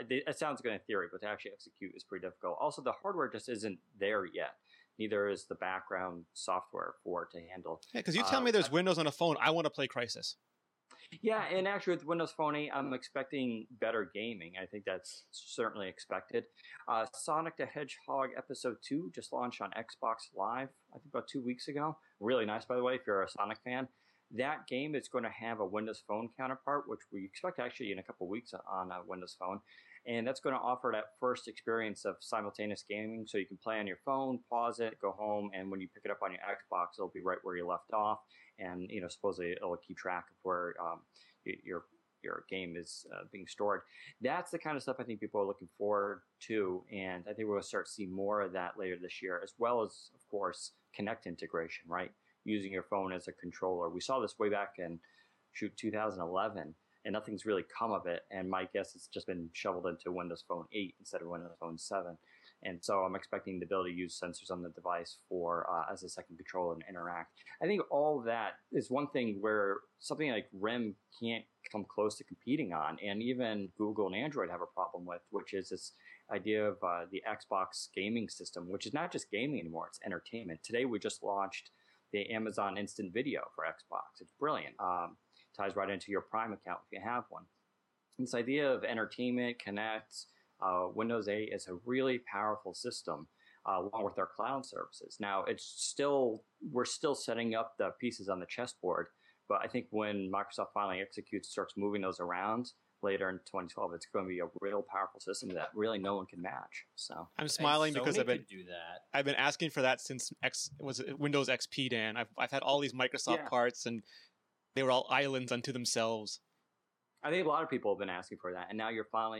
it sounds good in theory, but to actually execute is pretty difficult. Also, the hardware just isn't there yet. Neither is the background software for it to handle. Yeah, because you tell me there's Windows on a phone, I want to play Crysis. Yeah, and actually with Windows Phone 8, I'm expecting better gaming. I think that's certainly expected. Sonic the Hedgehog Episode 2 just launched on Xbox Live, I think about 2 weeks ago. Really nice, by the way, if you're a Sonic fan. That game is going to have a Windows Phone counterpart, which we expect actually in a couple weeks on Windows Phone. And that's going to offer that first experience of simultaneous gaming. So you can play on your phone, pause it, go home, and when you pick it up on your Xbox, it'll be right where you left off. And, supposedly it'll keep track of where your game is being stored. That's the kind of stuff I think people are looking forward to. And I think we're going to start seeing more of that later this year, as well as, of course, Kinect integration, right? Using your phone as a controller. We saw this way back in 2011. And nothing's really come of it. And my guess it's just been shoveled into Windows Phone 8 instead of Windows Phone 7. And so I'm expecting the ability to use sensors on the device for as a second controller and interact. I think all of that is one thing where something like RIM can't come close to competing on. And even Google and Android have a problem with, which is this idea of the Xbox gaming system, which is not just gaming anymore, it's entertainment. Today we just launched the Amazon Instant Video for Xbox. It's brilliant. Ties right into your Prime account if you have one. This idea of entertainment, Connect, Windows 8 is a really powerful system along with our cloud services. Now, we're still setting up the pieces on the chessboard, but I think when Microsoft finally starts moving those around later in 2012, it's going to be a real powerful system that really no one can match. So I'm smiling because I've been do that. I've been asking for that since Windows XP, Dan. I've had all these Microsoft carts, and they were all islands unto themselves. I think a lot of people have been asking for that, and now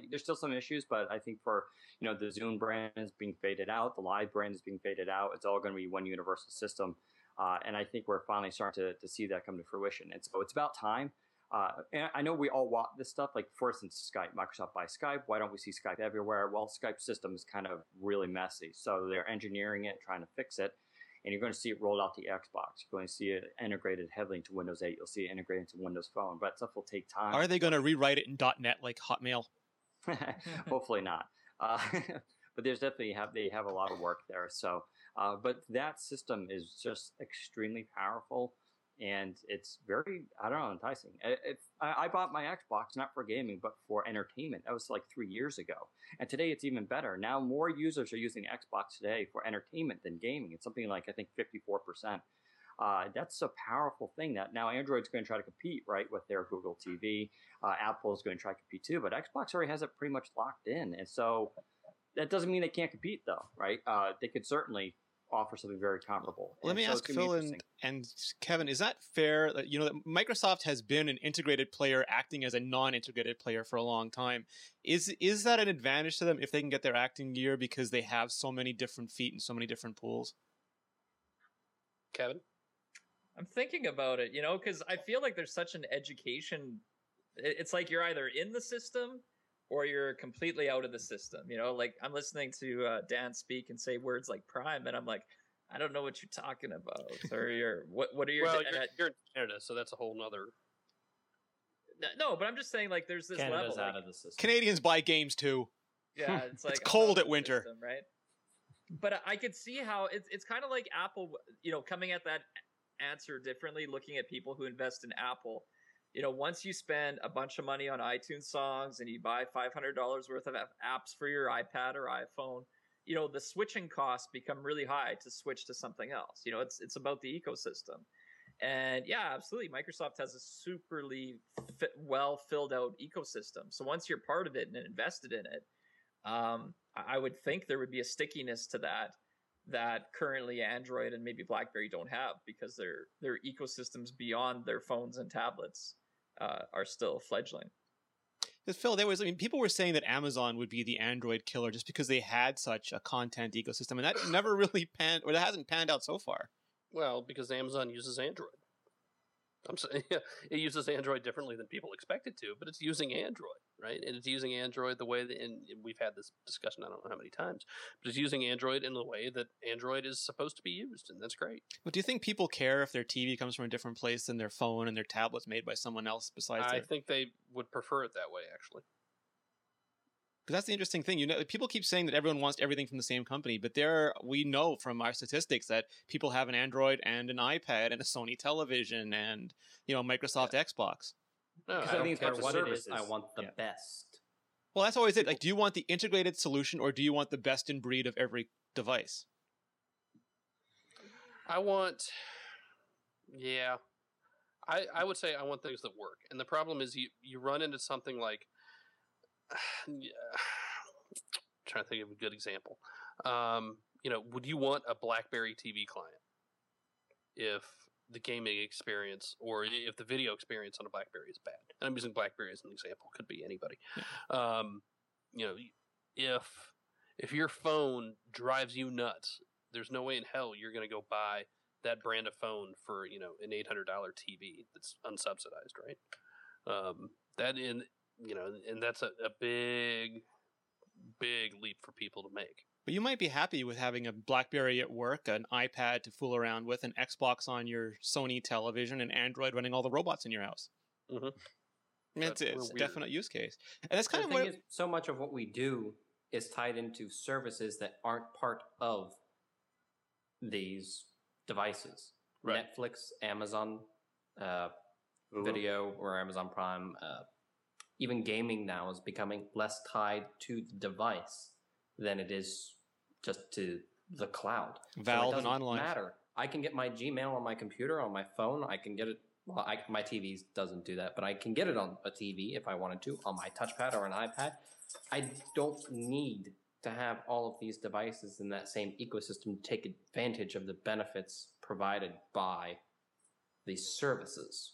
there's still some issues, but I think for, the Zune brand is being faded out, the Live brand is being faded out, it's all going to be one universal system, and I think we're finally starting to see that come to fruition, and so it's about time. And I know we all want this stuff, like for instance, Skype, Microsoft buys Skype, why don't we see Skype everywhere? Well, Skype's system is kind of really messy, so they're engineering it, trying to fix it. And you're going to see it rolled out to Xbox. You're going to see it integrated heavily into Windows 8. You'll see it integrated into Windows Phone. But stuff will take time. Are they going to rewrite it in .NET like Hotmail? Hopefully not. But there's definitely they have a lot of work there. So, but that system is just extremely powerful, and it's very, enticing. I bought my Xbox not for gaming, but for entertainment. That was like 3 years ago. And today it's even better. Now more users are using Xbox today for entertainment than gaming. It's something like, I think, 54%. That's a powerful thing that now Android's going to try to compete, right, with their Google TV. Apple's going to try to compete too, but Xbox already has it pretty much locked in. And so that doesn't mean they can't compete though, right? They could certainly offer something very comparable. Let me ask Phil and Kevin, is that fair that, that Microsoft has been an integrated player acting as a non-integrated player for a long time? Is that an advantage to them if they can get their acting gear because they have so many different feet and so many different pools? Kevin? I'm thinking about it, because I feel like there's such an education. It's like you're either in the system or you're completely out of the system. Like I'm listening to Dan speak and say words like Prime, and I'm like, I don't know what you're talking about. Or what are your... Well, you're in Canada, so that's a whole nother... No, but I'm just saying, like, there's this Canada's level. out of the system. Canadians buy games too. Yeah, it's like... it's cold at winter. System, right? But I could see how it's kind of like Apple, coming at that answer differently, looking at people who invest in Apple. Once you spend a bunch of money on iTunes songs and you buy $500 worth of apps for your iPad or iPhone, the switching costs become really high to switch to something else. It's about the ecosystem. And yeah, absolutely. Microsoft has a superly well filled out ecosystem. So once you're part of it and invested in it, I would think there would be a stickiness to that currently Android and maybe BlackBerry don't have, because their ecosystems beyond their phones and tablets are still fledgling. Because Phil, people were saying that Amazon would be the Android killer just because they had such a content ecosystem, and that never really that hasn't panned out so far. Well, because Amazon uses Android. I'm saying it uses Android differently than people expect it to, but it's using Android, right? And it's using Android the way that, and we've had this discussion I don't know how many times, but it's using Android in the way that Android is supposed to be used, and that's great. But do you think people care if their TV comes from a different place than their phone and their tablet's made by someone else besides? I think they would prefer it that way, actually. Because that's the interesting thing. People keep saying that everyone wants everything from the same company, but we know from our statistics that people have an Android and an iPad and a Sony television and, Microsoft Xbox. No, I think no matter what it is, I want the best. Well, that's always it. Like, do you want the integrated solution or do you want the best in breed of every device? I would say I want things that work. And the problem is you run into something like, trying to think of a good example. Would you want a BlackBerry TV client if the gaming experience or if the video experience on a BlackBerry is bad? And I'm using BlackBerry as an example. Could be anybody. If your phone drives you nuts, there's no way in hell you're going to go buy that brand of phone for an $800 TV that's unsubsidized, right? And that's a big leap for people to make. But you might be happy with having a BlackBerry at work, an iPad to fool around with, an Xbox on your Sony television, and Android running all the robots in your house. Mm-hmm. I mean, it's a definite use case. And that's kind of what... So much of what we do is tied into services that aren't part of these devices. Right. Netflix, Amazon Video, or Amazon Prime... even gaming now is becoming less tied to the device than it is just to the cloud. Valve and online. Matter. I can get my Gmail on my computer, on my phone. I can get it. Well, my TV doesn't do that, but I can get it on a TV if I wanted to, on my touchpad or an iPad. I don't need to have all of these devices in that same ecosystem to take advantage of the benefits provided by these services.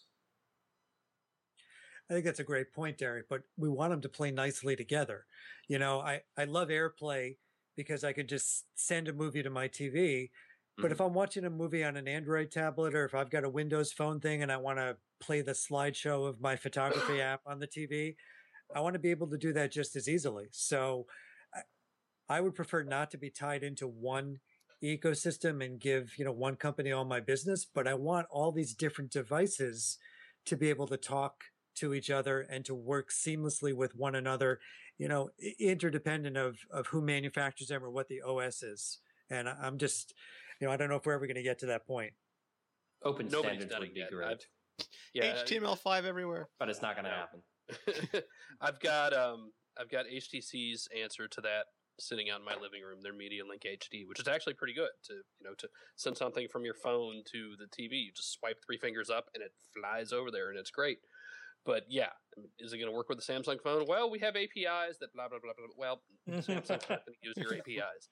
I think that's a great point, Derek, but we want them to play nicely together. I love AirPlay because I could just send a movie to my TV, but if I'm watching a movie on an Android tablet or if I've got a Windows phone thing and I want to play the slideshow of my photography app on the TV, I want to be able to do that just as easily. So I would prefer not to be tied into one ecosystem and give, one company all my business, but I want all these different devices to be able to talk to each other and to work seamlessly with one another, interdependent of who manufactures them or what the OS is. And I'm just, I don't know if we're ever going to get to that point. Open standards would be great. HTML5 everywhere, but it's not going to happen. I've got HTC's answer to that sitting out in my living room, their Media Link HD, which is actually pretty good to send something from your phone to the TV. You just swipe 3 fingers up and it flies over there and it's great. But yeah, is it going to work with the Samsung phone? Well, we have APIs that blah, blah, blah, blah. Well, Samsung's not going to use your APIs.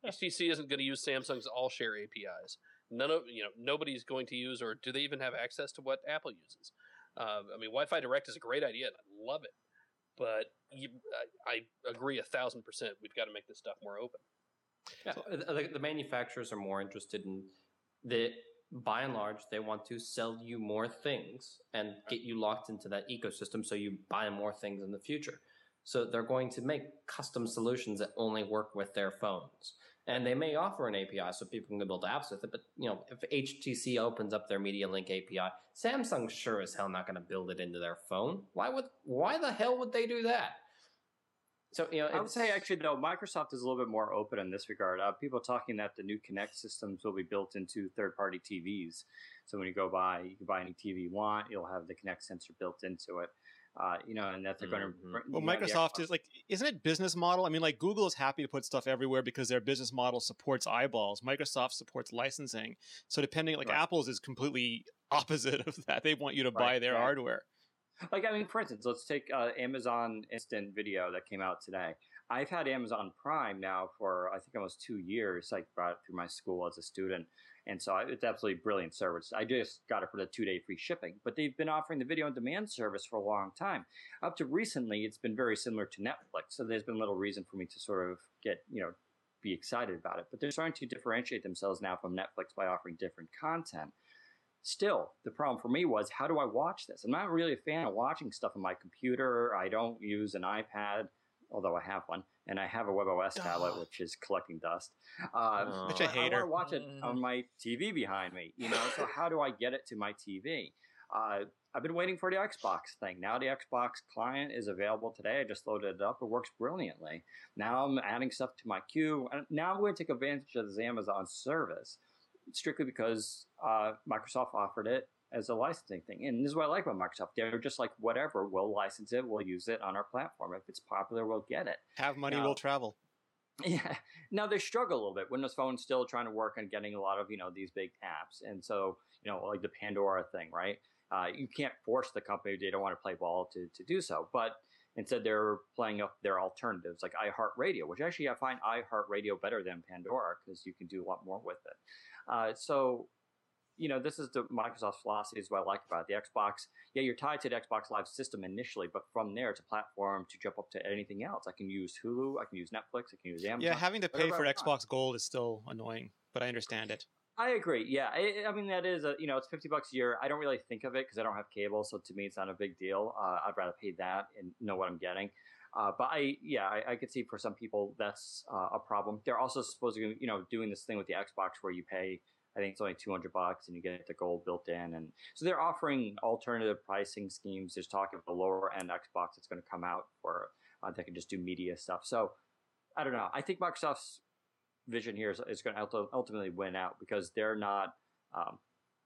HTC isn't going to use Samsung's all-share APIs. Nobody's going to use, or do they even have access to what Apple uses? Wi-Fi Direct is a great idea, and I love it. But I agree 1,000%. We've got to make this stuff more open. Yeah, the manufacturers are more interested in by and large, they want to sell you more things and get you locked into that ecosystem so you buy more things in the future. So they're going to make custom solutions that only work with their phones. And they may offer an API so people can build apps with it, but if HTC opens up their Media Link API, Samsung's sure as hell not going to build it into their phone. Why the hell would they do that? So, I would say actually though, Microsoft is a little bit more open in this regard. People are talking that the new Kinect systems will be built into third-party TVs. So when you go buy, you can buy any TV you want. You'll have the Kinect sensor built into it. And that they're going to. Well, Microsoft is like, isn't it business model? I mean, like Google is happy to put stuff everywhere because their business model supports eyeballs. Microsoft supports licensing. So depending, like Apple's is completely opposite of that. They want you to buy their hardware. Like, I mean, for instance, let's take Amazon Instant Video that came out today. I've had Amazon Prime now for, I think, almost 2 years. I brought it through my school as a student. And so it's absolutely brilliant service. I just got it for the 2-day free shipping. But they've been offering the video on demand service for a long time. Up to recently, it's been very similar to Netflix. So there's been little reason for me to sort of get, be excited about it. But they're starting to differentiate themselves now from Netflix by offering different content. Still, the problem for me was, how do I watch this? I'm not really a fan of watching stuff on my computer. I don't use an iPad, although I have one. And I have a WebOS tablet, which is collecting dust. Which a hater. I want to watch it on my TV behind me, So how do I get it to my TV? I've been waiting for the Xbox thing. Now the Xbox client is available today. I just loaded it up. It works brilliantly. Now I'm adding stuff to my queue. Now I'm going to take advantage of this Amazon service, strictly because Microsoft offered it as a licensing thing. And this is what I like about Microsoft. They're just like, whatever, we'll license it, we'll use it on our platform. If it's popular, we'll get it. Have money, we'll travel. Yeah. Now they struggle a little bit. Windows Phone's still trying to work on getting a lot of, these big apps. And so, like the Pandora thing, right? You can't force the company. They don't want to play ball to do so. But instead, they're playing up their alternatives like iHeartRadio, which actually I find iHeartRadio better than Pandora because you can do a lot more with it. So, this is the Microsoft's philosophy is what I like about it. The Xbox. Yeah, you're tied to the Xbox Live system initially, but from there, it's a platform to jump up to anything else. I can use Hulu, I can use Netflix, I can use Amazon. Yeah, having to pay for Xbox Gold is still annoying, but I understand it. I agree. Yeah, I mean that is it's $50 a year. I don't really think of it because I don't have cable, so to me it's not a big deal. I'd rather pay that and know what I'm getting. But I could see for some people that's a problem. They're also supposed to doing this thing with the Xbox where you pay, I think it's only $200 and you get the gold built in, and so they're offering alternative pricing schemes. There's talk of a lower end Xbox that's going to come out for that can just do media stuff. So I don't know. I think Microsoft's vision here is going to ultimately win out because they're not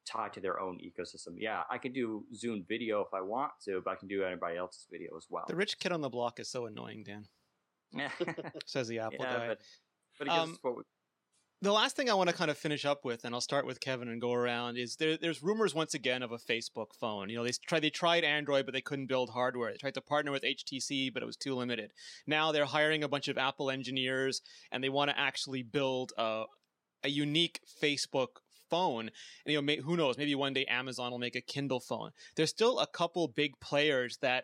tied to their own ecosystem. Yeah, I can do Zoom video if I want to, but I can do anybody else's video as well. The rich kid on the block is so annoying, Dan. Says the Apple guy. But it gives us what the last thing I want to kind of finish up with, and I'll start with Kevin and go around, is there's rumors once again of a Facebook phone. They tried Android, but they couldn't build hardware. They tried to partner with HTC, but it was too limited. Now they're hiring a bunch of Apple engineers, and they want to actually build a unique Facebook phone. And who knows? Maybe one day Amazon will make a Kindle phone. There's still a couple big players that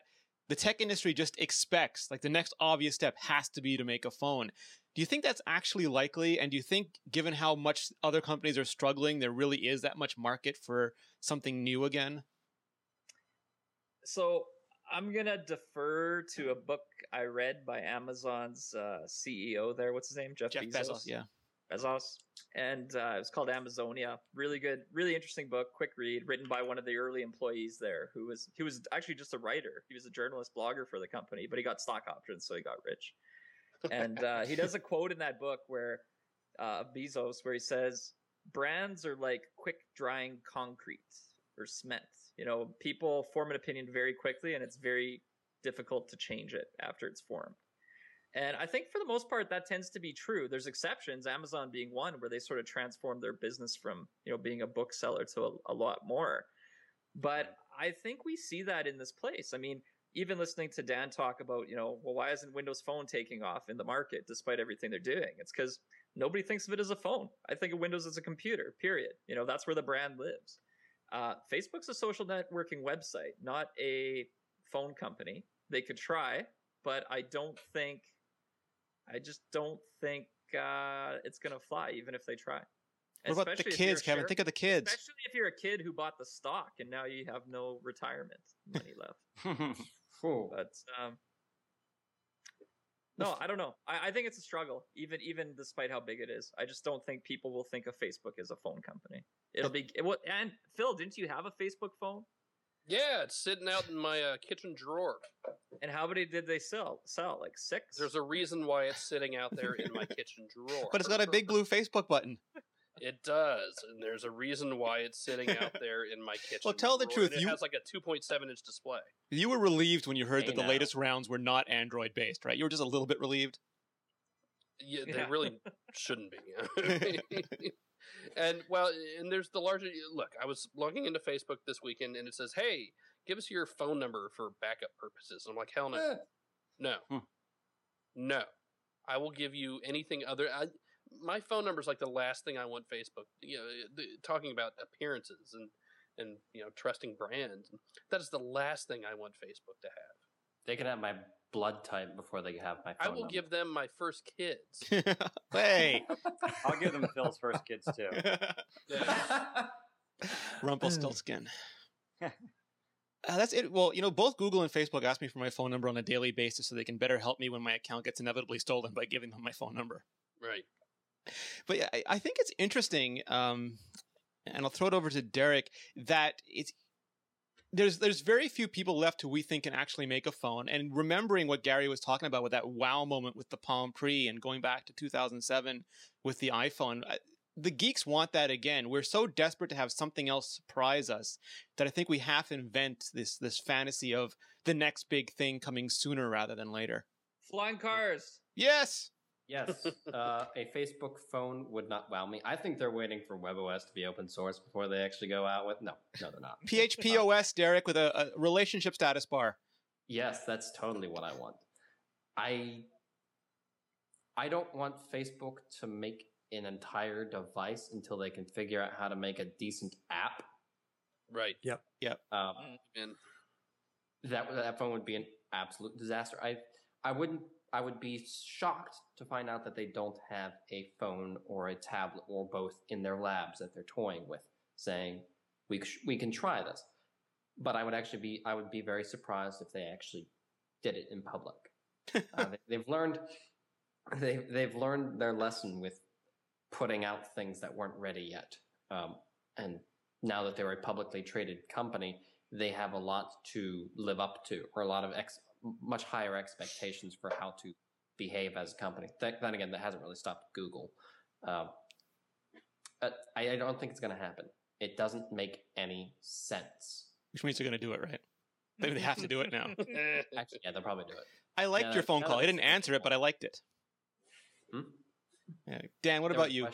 the tech industry just expects. Like the next obvious step has to be to make a phone. Do you think that's actually likely? And do you think, given how much other companies are struggling, there really is that much market for something new again? So I'm going to defer to a book I read by Amazon's CEO there. What's his name? Jeff Bezos. Yeah. Bezos. And it was called Amazonia. Really good, really interesting book, quick read, written by one of the early employees there he was actually just a writer. He was a journalist blogger for the company, but he got stock options, so he got rich. And he does a quote in that book where Bezos, where he says, brands are like quick drying concrete or cement. People form an opinion very quickly, and it's very difficult to change it after it's formed. And I think for the most part, that tends to be true. There's exceptions, Amazon being one, where they sort of transform their business from, being a bookseller to a lot more. But I think we see that in this place. I mean, even listening to Dan talk about, why isn't Windows Phone taking off in the market despite everything they're doing? It's because nobody thinks of it as a phone. I think of Windows as a computer, period. That's where the brand lives. Facebook's a social networking website, not a phone company. They could try, but I just don't think it's going to fly, even if they try. What about the kids, Kevin? Think of the kids. Especially if you're a kid who bought the stock and now you have no retirement money left. But no, I don't know. I think it's a struggle, even despite how big it is. I just don't think people will think of Facebook as a phone company. And Phil, didn't you have a Facebook phone? Yeah, it's sitting out in my kitchen drawer. And how many did they sell? Like 6? There's a reason why it's sitting out there in my kitchen drawer. But it's got a big blue Facebook button. It does, and there's a reason why it's sitting out there in my kitchen. Well, tell the drawer, truth. It has like a 2.7-inch display. You were relieved when you heard that the latest rounds were not Android-based, right? You were just a little bit relieved? Yeah, they really shouldn't be. And there's the larger look. I was logging into Facebook this weekend, and it says, "Hey, give us your phone number for backup purposes." And I'm like, "Hell no, no. I will give you anything other." My phone number is like the last thing I want Facebook. Talking about appearances and trusting brands. That is the last thing I want Facebook to have. They can have my blood type before they have my phone number. give them my first kids. Hey! I'll give them Phil's first kids, too. Rumpelstiltskin. That's it. Well, both Google and Facebook ask me for my phone number on a daily basis so they can better help me when my account gets inevitably stolen by giving them my phone number. Right. But yeah, I think it's interesting, and I'll throw it over to Derek, that there's very few people left who we think can actually make a phone. And remembering what Gary was talking about with that wow moment with the Palm Pre and going back to 2007 with the iPhone, the geeks want that again. We're so desperate to have something else surprise us that I think we have to invent this fantasy of the next big thing coming sooner rather than later. Flying cars. Yes. Yes, a Facebook phone would not wow me. I think they're waiting for WebOS to be open source before they actually go out with. No, they're not. PHPOS, Derek, with a relationship status bar. Yes, that's totally what I want. I don't want Facebook to make an entire device until they can figure out how to make a decent app. Right. Yep. And that phone would be an absolute disaster. I would be shocked to find out that they don't have a phone or a tablet or both in their labs that they're toying with, saying we can try this. But I would be very surprised if they actually did it in public. They've learned their lesson with putting out things that weren't ready yet. And now that they're a publicly traded company, they have a lot to live up to, or a lot of much higher expectations for how to behave as a company. Then again, that hasn't really stopped Google. I don't think it's going to happen. It doesn't make any sense. Which means they're going to do it, right? They have to do it now. Actually, yeah, they'll probably do it. I liked your phone call. I didn't answer it, but I liked it. Yeah. Dan, what about you?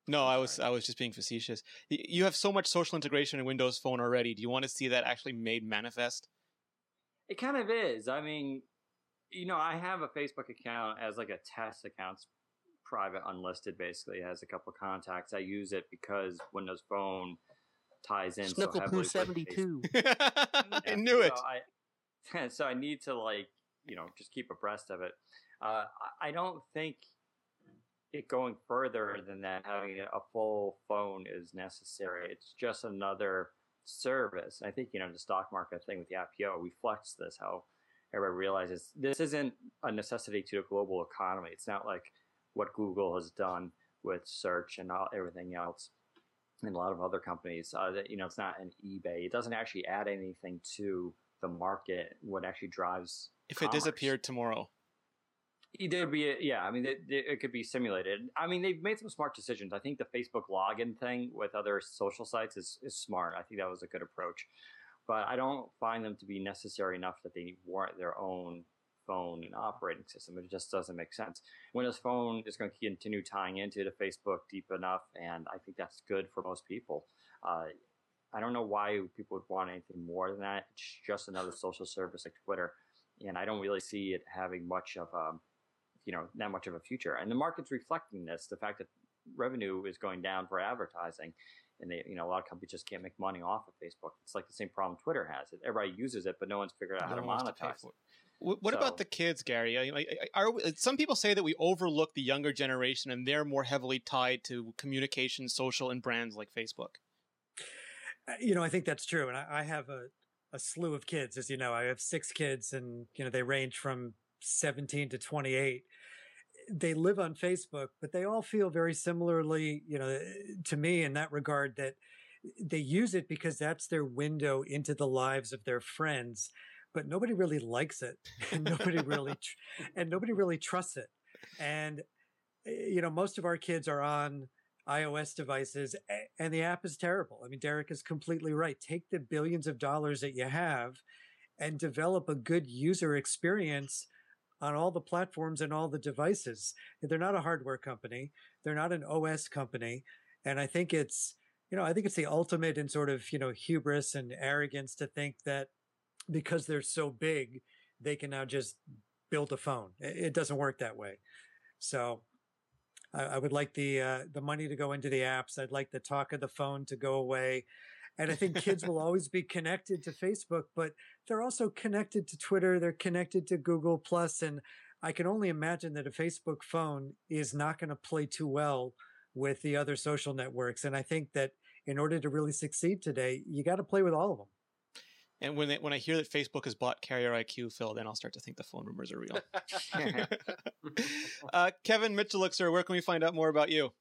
No, I was just being facetious. You have so much social integration in Windows Phone already. Do you want to see that actually made manifest? It kind of is. I mean, I have a Facebook account as like a test account. It's private, unlisted, basically. It has a couple of contacts. I use it because Windows Phone ties in so heavily. 72. I knew it. So I need to just keep abreast of it. I don't think it going further than that, having a full phone is necessary. It's just another service. I think, the stock market thing with the IPO reflects this, how everybody realizes this isn't a necessity to the global economy. It's not like what Google has done with search and everything else, and a lot of other companies. It's not an eBay. It doesn't actually add anything to the market. What actually drives if commerce. It disappeared tomorrow. There'd be it could be simulated. I mean, they've made some smart decisions. I think the Facebook login thing with other social sites is smart. I think that was a good approach, but I don't find them to be necessary enough that they warrant their own phone and operating system. It just doesn't make sense. Windows Phone is going to continue tying into the Facebook deep enough, and I think that's good for most people. I don't know why people would want anything more than that. It's just another social service like Twitter, and I don't really see it having much of that much of a future. And the market's reflecting this, the fact that revenue is going down for advertising, and a lot of companies just can't make money off of Facebook. It's like the same problem Twitter has. Everybody uses it, but no one's figured out how to monetize it. What about the kids, Gary? Some people say that we overlook the younger generation and they're more heavily tied to communication, social, and brands like Facebook. I think that's true. And I have a slew of kids. As you know, I have 6 kids, and, they range from 17 to 28. They live on Facebook, but they all feel very similarly, to me in that regard, that they use it because that's their window into the lives of their friends, but nobody really likes it, and nobody really trusts it. And most of our kids are on iOS devices, and the app is terrible. I mean, Derek is completely right. Take the billions of dollars that you have and develop a good user experience on all the platforms and all the devices. They're not a hardware company. They're not an OS company. And I think it's the ultimate in sort of, hubris and arrogance to think that because they're so big, they can now just build a phone. It doesn't work that way. So I would like the money to go into the apps. I'd like the talk of the phone to go away. And I think kids will always be connected to Facebook, but they're also connected to Twitter. They're connected to Google Plus. And I can only imagine that a Facebook phone is not going to play too well with the other social networks. And I think that in order to really succeed today, you got to play with all of them. And when I hear that Facebook has bought Carrier IQ, Phil, then I'll start to think the phone rumors are real. Kevin Mitchellixer, where can we find out more about you?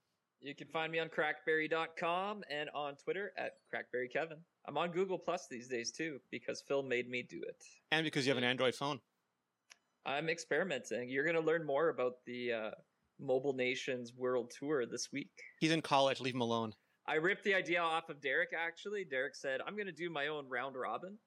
You can find me on crackberry.com and on Twitter at crackberrykevin. I'm on Google Plus these days too, because Phil made me do it. And because you have an Android phone. I'm experimenting. You're going to learn more about the Mobile Nations World Tour this week. He's in college. Leave him alone. I ripped the idea off of Derek, actually. Derek said, I'm going to do my own round robin.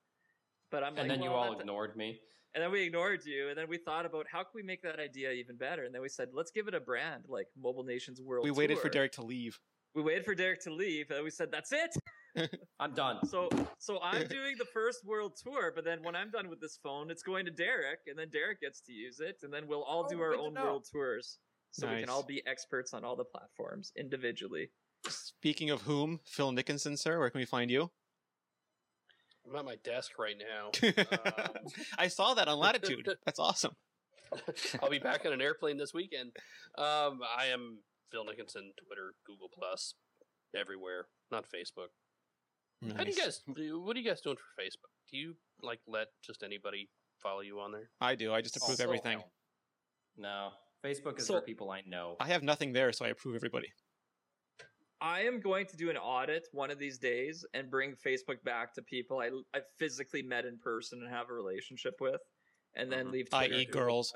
But I'm and then you all ignored me. And then we ignored you. And then we thought about how can we make that idea even better? And then we said, let's give it a brand like Mobile Nations World Tour. We waited for Derek to leave. And then we said, that's it. I'm done. So I'm doing the first world tour, but then when I'm done with this phone, it's going to Derek, and then Derek gets to use it, and then we'll all do our own world tours. So we can all be experts on all the platforms individually. Speaking of whom, Phil Nickinson, sir, where can we find you? I'm at my desk right now. I saw that on Latitude. That's awesome. I'll be back on an airplane this weekend. I am Phil Nickinson, Twitter, Google Plus, everywhere. Not Facebook. Nice. What are you guys doing for Facebook? Do you let just anybody follow you on there? I do. I just approve everything. No, Facebook is for people I know. I have nothing there, so I approve everybody. I am going to do an audit one of these days and bring Facebook back to people I physically met in person and have a relationship with, and then leave Twitter i.e. girls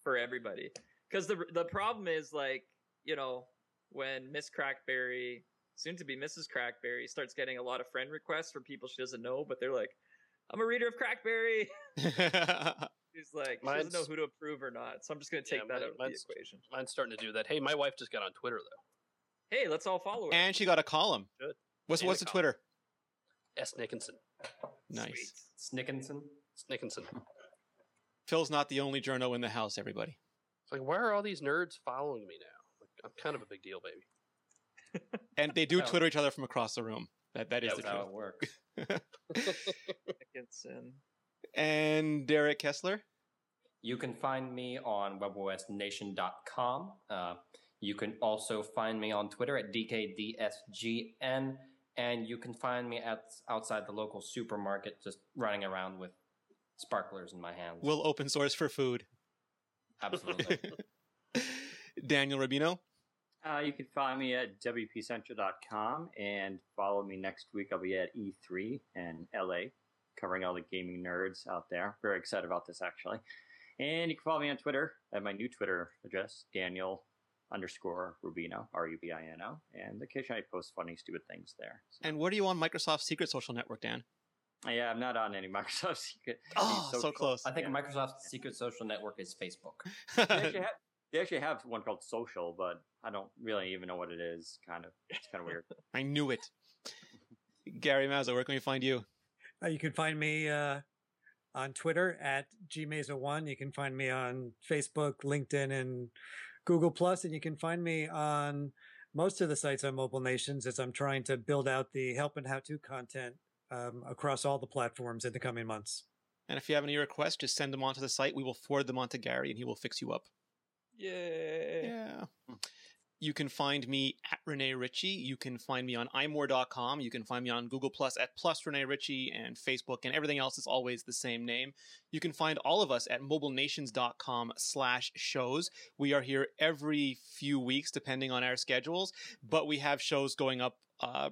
for everybody. Because the problem is when Miss Crackberry, soon to be Mrs. Crackberry, starts getting a lot of friend requests from people she doesn't know, but they're like, I'm a reader of Crackberry. She's like, she doesn't know who to approve or not. So I'm just going to take that out of the equation. Mine's starting to do that. Hey, my wife just got on Twitter, though. Hey, let's all follow her. And she got a column. Good. What's the Twitter? S. Nickinson. Nice. Snickinson? Snickinson. Phil's not the only journo in the house, everybody. It's like, why are all these nerds following me now? I'm kind of a big deal, baby. And they do Twitter each other from across the room. That is the truth. How it works. And Derek Kessler? You can find me on WebOSNation.com. You can also find me on Twitter at DKDSGN, and you can find me outside the local supermarket just running around with sparklers in my hands. We'll open source for food. Absolutely. Daniel Rubino? You can find me at WPCentral.com, and follow me next week. I'll be at E3 in LA, covering all the gaming nerds out there. Very excited about this, actually. And you can follow me on Twitter at my new Twitter address, Daniel_Rubino, Rubino, and occasionally I post funny, stupid things there. So. And what are you on Microsoft's secret social network, Dan? Yeah, I'm not on any Microsoft secret. Oh, so close. I think Microsoft's secret social network is Facebook. They actually have one called Social, but I don't really even know what it is. It's kind of weird. I knew it. Gary Mazza, where can we find you? You can find me on Twitter at gmaza1. You can find me on Facebook, LinkedIn, and Google Plus, and you can find me on most of the sites on Mobile Nations as I'm trying to build out the help and how-to content across all the platforms in the coming months. And if you have any requests, just send them onto the site. We will forward them on to Gary, and he will fix you up. Yeah. You can find me at Rene Ritchie. You can find me on imore.com. You can find me on Google Plus at Plus Rene Ritchie, and Facebook, and everything else is always the same name. You can find all of us at mobilenations.com/shows. We are here every few weeks, depending on our schedules, but we have shows going up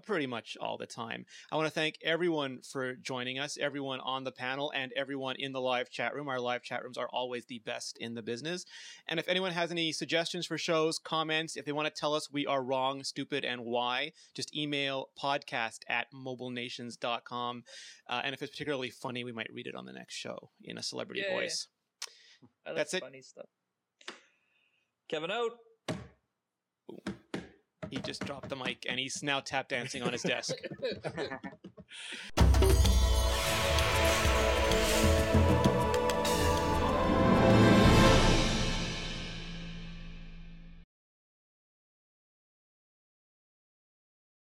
pretty much all the time. I want to thank everyone for joining us, everyone on the panel, and everyone in the live chat room. Our live chat rooms are always the best in the business. And if anyone has any suggestions for shows, comments, if they want to tell us we are wrong, stupid, and why, just email podcast@mobilenations.com. And if it's particularly funny, we might read it on the next show in a celebrity voice. That's it. Funny stuff. Kevin out. He just dropped the mic and he's now tap dancing on his desk.